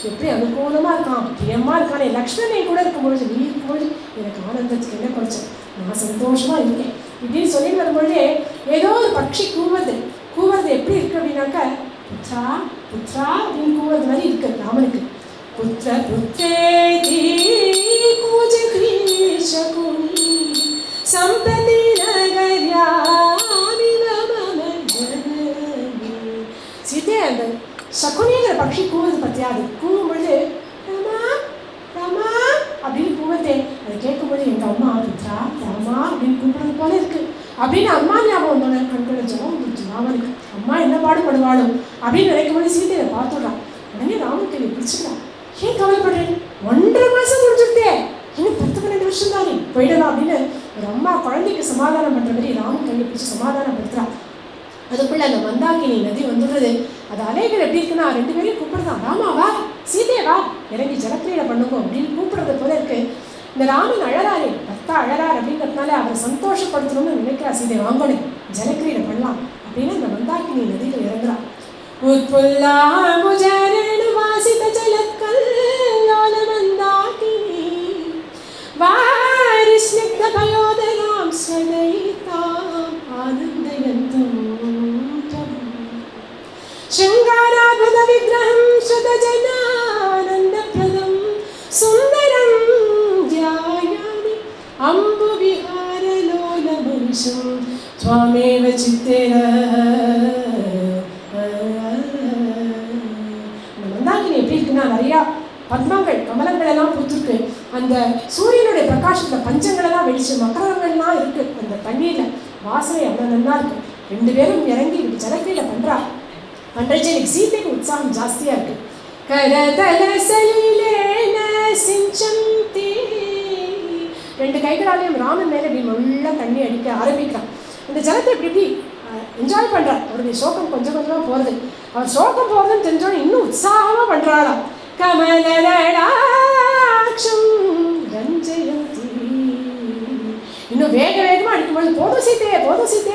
எப்படி அனுகூலமாக இருக்கான், பிரியமாக இருக்கானே, லக்ஷ்மணன் கூட இருக்கும்பொழுது நீ இருக்கும்பொழுது எனக்கு ஆனந்தத்துக்கு என்ன குறைச்சேன், நான் சந்தோஷமாக இருக்கேன் இப்படின்னு சொல்லி வரும்பொழுதே ஏதோ ஒரு பட்சி கூவுறது எப்படி இருக்கு அப்படின்னாக்க புத்ரா புத்ரா அப்படின்னு கூவுறது மாதிரி இருக்கு ராமனுக்கு. புத்திர புத்ரேதி கூஜதி சகுனி சம்பதி நகர்யாமிவ மம ஜனனி. சீதே அந்த சகுனிங்கிற பட்சி கூவுறது பற்றியா, அது கூவும்பொழுது ராமா ராமா அப்படின்னு கூவத்தே, அதை கேட்கும்போது எங்கள் அம்மா புத்ரா ராமா அப்படின்னு கூப்பிடுறது போல இருக்கு அப்படின்னு அம்மா ஞாபகம் வந்தோட கண்களை ஜலம் வந்துச்சு ராமனுக்கு. அம்மா என்ன பாடுபடுவாளும் அப்படின்னு நினைக்கும்போது சீதையை பார்த்துடுறான். உடனே ராமனுக்கு நீ பிடிச்சிக்கலாம், ஏன் கவலைப்படுறேன், 1.5 மாதம் முடிஞ்சுட்டே, இன்னும் 10-12 வருஷம் தானே போயிடலாம் அப்படின்னு ஒரு அம்மா குழந்தைக்கு சமாதானம் பண்ணுற மாதிரி ராமன் கையை பிடிச்சி சமாதானப்படுத்துறான். அதுக்குள்ள அந்த மந்தாகினி நதி வந்துடுறது. அது அலைகள் எப்படி இருக்குன்னா 2 பேரையும் கூப்பிடுதான், ராமா வா சீதையை வா இறங்கி ஜலக்கிரீடை பண்ணுங்க அப்படின்னு கூப்பிடுறது போல இருக்கு. இந்த ராமன் அழறாரே, பர்த்தா அழறார் அப்படிங்கிறதுனால அவரை சந்தோஷப்படுத்தணும்னு நினைக்கிறா சீதை, வாங்கணும் ஜலக்கிரீடை பண்ணலாம் அப்படின்னு அந்த மந்தாகினி நதியில் இறங்குறான். உட்புல்லாமுஜரேணு शृङ्गाराद्भुत विग्रहं श्रुतजनानन्दप्रदं सुन्दरं ध्यायामि अम्बुविहारलोलमुनिशं त्वामेव चित्तेन. மந்தாகினி எப்படி இருக்குன்னா நிறையா பத்மங்கள் கமலங்கள் எல்லாம் பூத்துருக்கு. அந்த சூரியனுடைய பிரகாசத்தில் பஞ்சங்களெல்லாம் வெடிச்சு மக்கரங்கள்லாம் இருக்கு. அந்த தண்ணீரில் வாசனை அவ்வளோ நல்லா இருக்கு. ரெண்டு பேரும் இறங்கி ஜலக்கிரியில் பண்ணுறா. பண்ணுறச்சு எனக்கு சீதைக்கு உற்சாகம் ஜாஸ்தியாக இருக்கு. ரெண்டு கைகளாலையும் ராமன் மேலே இப்படி நல்லா தண்ணி அடிக்க ஆரம்பிக்கிறான். இந்த ஜலத்தை இப்படி இப்படி என்ஜாய் பண்ணுறார். அவருடைய சோகம் கொஞ்சம் கொஞ்சமாக போகிறது. அவர் சோகம் போகிறதுன்னு தெரிஞ்சோன்னு இன்னும் உற்சாகமாக பண்ணுறாராம். கமலராட்சம் ரஞ்சயந்தி. இன்னும் வேகமாக அடிக்கும்போது போதும் சீத்தே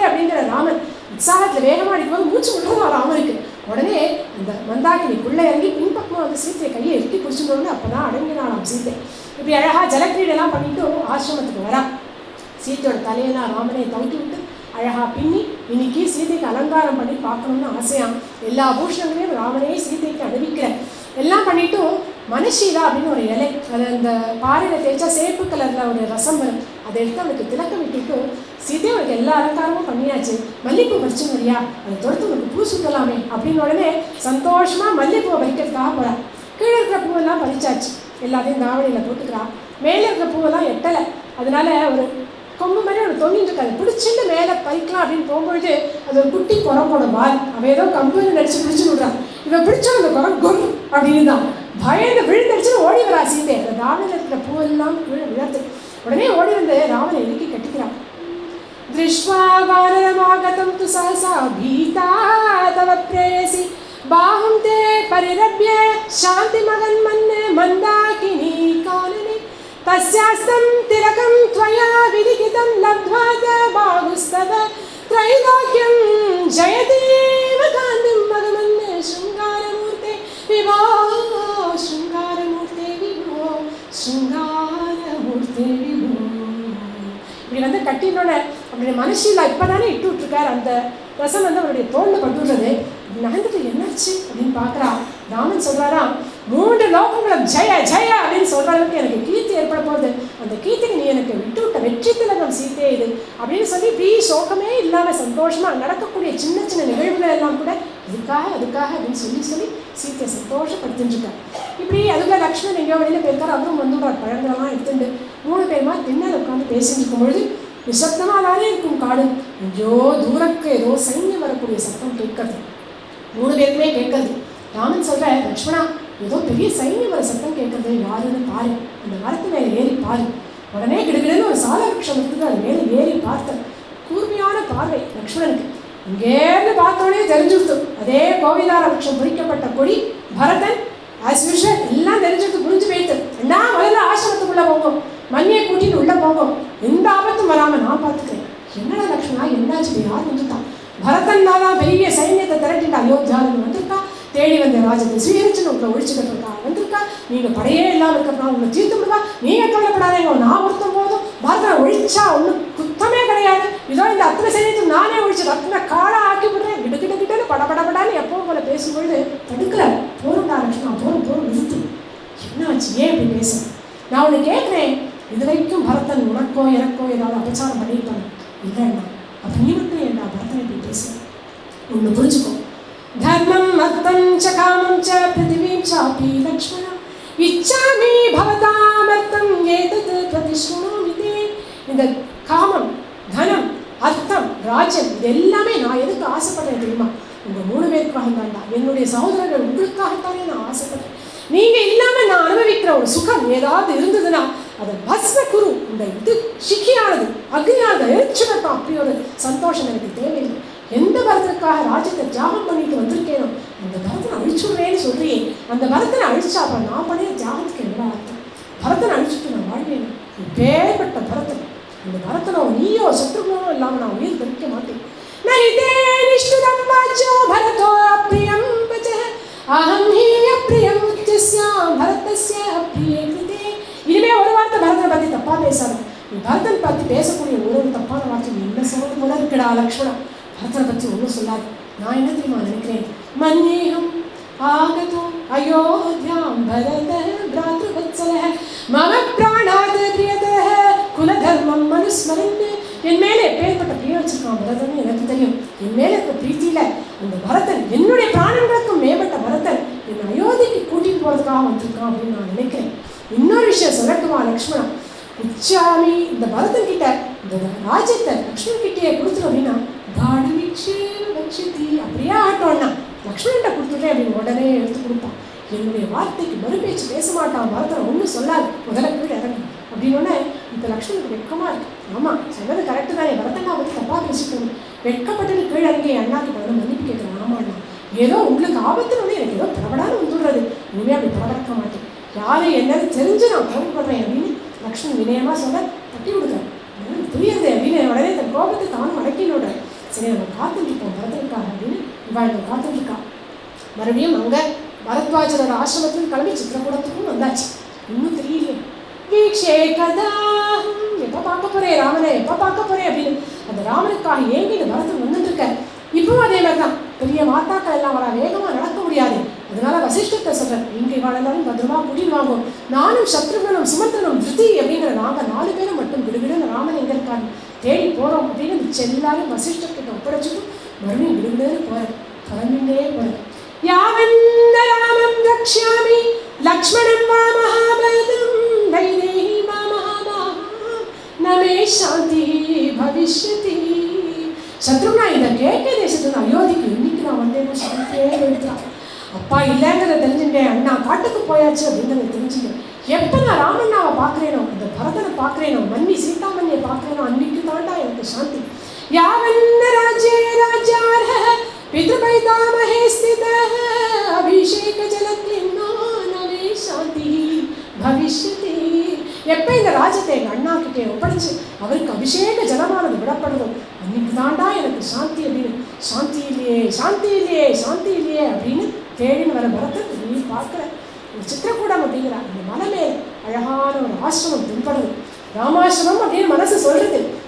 அப்படிங்கிற ராமன் உற்சாகத்தில் வேகமாக அடிக்கும்போது மூச்சு விடுறதா ராமனுக்கு. உடனே அந்த மந்தாகினிக்குள்ளே இறங்கி பின்பக்கமாக வந்து சீத்தையை கையை இறுக்கி பிடிச்சிட்டோன்னு அப்போ தான் அடங்கினாலாம் சீத்தை. இப்படி அழகாக ஜலக்கிரீடெல்லாம் பண்ணிட்டு ஆசிரமத்துக்கு வரா. சீத்தையோட தலையெல்லாம் ராமனை தவிட்டு விட்டு அழகாக பின்னி இன்னைக்கு சீதைக்கு அலங்காரம் பண்ணி பார்க்கணும்னு ஆசையாம். எல்லா பூஷணங்களையும் ராமனே சீதைக்கு அணிவிக்கிற எல்லாம் பண்ணிட்டும் மனுஷீலா அப்படின்னு ஒரு இலை, அது அந்த பாறையில் தேய்ச்சா சேப்பு கலரில் ஒரு ரசம் வரும். அதை எடுத்து அவனுக்கு திலக்கம் விட்டுட்டு சீதை அவனுக்கு எல்லா அலங்காரமும் பண்ணியாச்சு. மல்லிப்பூ பறிச்சு வரியா, அதை தொடுத்து உனக்கு பூ சுற்றலாமே அப்படின்னு உடனே சந்தோஷமாக மல்லிப்பூவை பறிக்கிறதுக்காக போகிறான். கீழே இருக்கிற பூவெல்லாம் பறிச்சாச்சு, எல்லாத்தையும் தாவணியில் போட்டுக்கிறான். மேலே இருக்கிற பூவெல்லாம் எட்டலை. அதனால ஒரு கொம்பு மாதிரி ஒரு தொங்கிட்டு இருக்காது, பிடிச்சிட்டு மேலே பறிக்கலாம் அப்படின்னு போகும்பொழுது அது ஒரு குட்டி குரம்போட வால். அவன் ஏதோ கம்பெனி நடிச்சு பிடிச்சு விடுறான். இவன் பிடிச்சா அந்த குரம் கொர் அப்படின்னு தான் பயந்து விழுந்தடிச்சுன்னு ஓடி வரா சீதை. அந்த தாவணியில் இருக்கிற பூவெல்லாம் கீழே விழாது. உடனே ஓடி வந்து ராவனை இறுக்கி கட்டிக்கிறான். திருஷ்வா வானரமாகதம் து சஹசா பீதா தவ பிரேயசி பாஹும் தே பரிரப்ய சாந்தி மகன் மன்ன மந்தாகினி கானனே तस्यास्तं तिलकं त्वया विलिखितं लब्ध्वा च बाहुस्तव त्रैलोक्यं जयदेव कान्तिं मगमन्ये शृङ्गारमूर्ते विभो शृङ्गारमूर्ते विभो शृङ्गारमूर्ते विभो. இப்படி வந்து கட்டினோட அவருடைய மனுஷியில் இப்போ தானே இட்டு விட்டுருக்கார். அந்த ரசம் வந்து அவருடைய தோளில் பட்டுறது. நகர்ந்துட்டு என்னாச்சு அப்படின்னு பார்க்குறா. ராமன் சொல்கிறாராம், 3 லோகங்களும் ஜெய ஜெய அப்படின்னு சொல்கிற அளவுக்கு எனக்கு கீர்த்தி ஏற்பட போகுது. அந்த கீர்த்திக்கு நீ எனக்கு விட்டு விட்ட வெற்றி திலகம் சீத்தே இது அப்படின்னு சொல்லி இப்படி சோகமே இல்லாமல் சந்தோஷமாக நடக்கக்கூடிய சின்ன சின்ன நிகழ்வுகள் எல்லாம் கூட இதுக்காக அதுக்காக அப்படின்னு சொல்லி சீத்தையை சந்தோஷப்படுத்திட்டுருக்கார். இப்படி அதுக்குள்ள லக்ஷ்மணன் எங்கேயோ வெளியில் போயிருக்கார். அவரும் வந்துடுறார். பழங்களெல்லாம் எடுத்துட்டு 3 பேருமா திண்ணல் உட்காந்து பேசிட்டு இருக்கும் பொழுது நிசப்தமாக தானே இருக்கும் காடு. எங்கேயோ தூரக்கு ஏதோ சைன்யம் வரக்கூடிய சத்தம் கேட்கறது. 3 பேருக்குமே கேட்கறது. ராமன் சொல்ற, லக்ஷ்மணா ஏதோ பெரிய சைன்யம் வர சத்தம் கேட்கறது, யாருன்னு பாரு, அந்த மரத்து மேலே ஏறி பாரு. உடனே கிடுகிடுன்னு ஒரு சால விருட்சம் இருக்குது, அது மேலே ஏறி பார்த்த கூர்மையான பார்வை லக்ஷ்மணனுக்கு. இங்கேருந்து பார்த்தோடனே தெரிஞ்சுடுத்து அதே கோவிதார விருட்சம் பொறிக்கப்பட்ட கொடி பரதன் ஆஸ் யூஷுவல் எல்லாம் தெரிஞ்சுட்டு புரிஞ்சு போயிடுது. என்ன முதல்ல ஆசிரமத்துக்குள்ளே போகும், மண்ணியை கூட்டின்னு உள்ளே போகும், எந்த ஆபத்தும் வராமல் நான் பார்த்துக்கிறேன். என்னடா லக்ஷ்மணா என்னாச்சு, யார் வந்துட்டான்? பரதன் தான் பெரிய சைன்யத்தை திரட்டிட்டு அயோத்தியாவிலிருந்து வந்திருக்கா. தேடி வந்த ராஜத்தை ஸ்வீகரிச்சுன்னு உங்களை ஒழிச்சுக்கிட்டு இருக்கா வந்திருக்கா. நீங்கள் படையே இல்லாமல் இருக்கிறப்பா உங்களை தீர்த்து விடுவா. நீங்கள் கவலைப்படாதீங்க, நான் ஒருத்தம் போதும். பரதனை ஒழிச்சா ஒன்றும் குத்தமே கிடையாது. இதோ இந்த அத்தனை சைன்யத்தை நானே ஒழிச்சு ரத்ன காடா ஆக்கி விடுறேன். கிட்டன்னு படபடப்படான்னு எப்பவும் போல பேசும்பொழுது தடுக்கல. போருண்டா லட்சுமணா, போரும் நிறுத்து. என்னாச்சு, ஏன் இப்படி பேசுறேன்? நான் உன்னை கேட்குறேன், இது வரைக்கும் பரதன் உனக்கோ எனக்கோ ஏதாவது அபச்சாரம் பண்ணியிருப்பாங்க இல்லைன்னா, அப்போ நீ மட்டும் என்ன பரதனை இப்படி பேசுகிறேன்? ஒன்று புரிஞ்சுக்கோ. धर्मं मत्तं च कामं च पृथिवीं चापि लक्ष्मण इच्छामि भवतामर्थं एतत् प्रतिशृणोमि ते. இந்த காமம், தனம், அர்த்தம், ராஜ்யம் இது எல்லாமே நான் எதுக்கு ஆசைப்படுறேன் தெரியுமா? உங்கள் 3 பேருக்காக தான்டா. என்னுடைய சகோதரர்கள் உங்களுக்காகத்தானே நான் ஆசைப்படுறேன். நீங்கள் இல்லாமல் நான் அனுபவிக்கிற ஒரு சுகம் ஏதாவது இருந்ததுன்னா அதை பஸ்ம குரு, இந்த இது சிக்கியானது அக்னியானது எரிச்சுடட்டும். அப்படி ஒரு சந்தோஷம் எனக்கு தேவையில்லை. எந்த பரதனுக்காக ராஜ்யத்தை தியாகம் பண்ணிட்டு வந்திருக்கேனோ அந்த பரதனை அழிச்சுடுறேன்னு சொல்றியே, அந்த பரதனை அழிச்சா அப்ப நான் பண்ணிய தியாகத்துக்கு என்ன அர்த்தம்? பரதனை அழிச்சுட்டு நான் வாழ்வேன். பேர்பட்ட பரதன், அந்த பரதனோ நீயோ சத்ருகனோ இல்லாமல் நான் உயிர் தரிக்க மாட்டேன். பரதோ அப்ரியம் அஹம் ஹி அப்ரியம் பரதஸ்ய அப்ரியே கிருதே. இனிமே ஒரு வார்த்தை பரதனை பற்றி தப்பா பேசாத. நீ பரதன் பற்றி பேசக்கூடிய ஒரு தப்பான வார்த்தை என்ன சொல்றது போல இருக்குடா லக்ஷ்மணா. பரதனை பற்றி ஒன்றும் சொல்லாது. நான் என்ன தெரியுமா நினைக்கிறேன், मन्येऽहम् आगतो अयोध्यां भरतः भ्रातृवत्सलः मम प्राणात् प्रियतः कुलधर्मम् अनुस्मरन्. என் மேலே எப்பேற்பட்ட பிரியம் வச்சிருக்கான் பரதன் எனக்கு தெரியும். என் மேலே இருக்க பிரீத்தியில அந்த பரதன் என்னுடைய பிராணங்களுக்கும் மேம்பட்ட பரதன் என் அயோத்திக்கு கூட்டிட்டு போறதுக்காக வந்திருக்கான் அப்படின்னு நான் நினைக்கிறேன். இன்னொரு விஷயம் சொல்லட்டுமா லக்ஷ்மணா, உச்சாமி இந்த பரதன் கிட்ட இந்த ராஜ்யத்தை லக்ஷ்மணன் கிட்டே கொடுத்துரும் அப்படின்னா அப்படியே ஆட்டோம்னா லக்ஷ்மணன்கிட்ட கொடுத்துட்டேன் அப்படின்னு உடனே எடுத்து கொடுப்பான். என்னுடைய வார்த்தைக்கு மறுபேச்சு பேச மாட்டான் பரதன், ஒன்றும் சொல்லாது, முதல்ல கீழே இறங்கு அப்படின்னோடனே இப்போ லக்ஷ்மணுக்கு வெட்கமாக இருக்கு. ஆமாம் சொன்னது கரெக்டு தான், என் பரதங்கா வந்து தப்பாக பேசிக்கணும். வெட்கப்பட்டு கீழே இறங்கி என் அண்ணாக்கு படம் மன்னிப்பு கேட்குறேன். ஆமாண்ணா ஏதோ உங்களுக்கு ஆபத்துன்னு வந்து எனக்கு ஏதோ பரவடான்னு வந்துடுறது, இனிமேல் அப்படி பரவடக்க மாட்டேன், யாரும் என்னன்னு தெரிஞ்சு நான் கோபப்படுறேன் அப்படின்னு லக்ஷ்மணன் வினயமாக சொல்ல தட்டி விடுறேன். புரியுது அப்படின்னு உடனே தன் கோபத்தை தானும் அடக்கினோடுறேன். சரி நம்ம காத்துட்டுருக்கோம் பரதனுக்காக அப்படின்னு இவள் இங்கே காத்துட்டுருக்கா. மறுபடியும் அங்கே பரத்வாஜரோட ஆசிரமத்துக்கு கிளம்பி சித்திரக்கூடத்துக்கும் வந்தாச்சு. இன்னும் தெரியலையே வீக்ஷே கதா எப்போ பார்க்க போறேன் ராமனை, எப்போ பார்க்க போறேன் அப்படின்னு அந்த ராமனுக்காக ஏங்கி இந்த பரதன் வந்துட்டு இருக்க. இப்பவும் அதே மாதிரி தான், பெரிய மாத்தாக்கள் எல்லாம் வர வேகமாக நடக்க முடியாது. அதனால வசிஷ்டத்தை சொல்றேன், இங்கே வாழ்ந்தாலும் பத்திரமா கூட்டிட்டு வாங்கும். நானும் சத்ருகனும் சுமந்திரனும் திருதி அப்படிங்கிற நாங்கள் 4 பேரும் மட்டும் விடுவிடுன்னு ராமன் எங்க இருக்காரு தேடி போறோம் அப்படின்னு எல்லாரும் வசிஷ்டர்கிட்ட ஒப்படைச்சிட்டு மறுபடியும் விடுவிடுன்னு போறேன், கிளம்பிண்டே போறேன். யாவந்த ராமம் ரக்ஷ்யாமி லக்ஷ்மணம் வா மகாபலம் தைதேஹி மா மகாபாஹ நமே சாந்தி பவிஷ்யதி. சத்ருக்னா இந்த கேட்க தேசத்துல அயோத்திக்கு இன்னைக்கு நான் வந்தேன்னா சாந்தியே எடுத்தான். அப்பா இல்லைங்கிறத தெரிஞ்சுட்டேன், அண்ணா காட்டுக்கு போயாச்சு அப்படிங்கிறத தெரிஞ்சுட்டேன். எப்போ நான் ராமண்ணாவை பார்க்குறேனோ, இந்த பரதனை பார்க்குறேனோ, மன்னி சீதாமணியை பார்க்குறேனோ அன்னைக்கு தாண்டா எனக்கு சாந்தி. யாவன்ன ராஜ்யே ராஜ்யார்ஹ பித்ருபைதாமஹே ஸ்திதஹ அபிஷேக ஜலத்லின்னோ நவே சாந்தி பவிஷ்யதி. எப்போ இந்த ராஜ்யத்தை எங்கள் அண்ணா கிட்டே ஒப்படைச்சு அவருக்கு அபிஷேக ஜலமானது விடப்படுதோ அன்னைக்கு தாண்டா எனக்கு சாந்தி அப்படின்னு. சாந்தி இல்லையே சாந்தி இல்லையே சாந்தி இல்லையே அப்படின்னு தேடின்னு வர பரதன் நீ பார்க்குற ஒரு சித்திரக்கூடம் அப்படிங்கிற அந்த மலை மேல் அழகான ஒரு ஆசிரமம் தென்படுது. ராமாசிரமம் அப்படின்னு மனசு சொல்றது.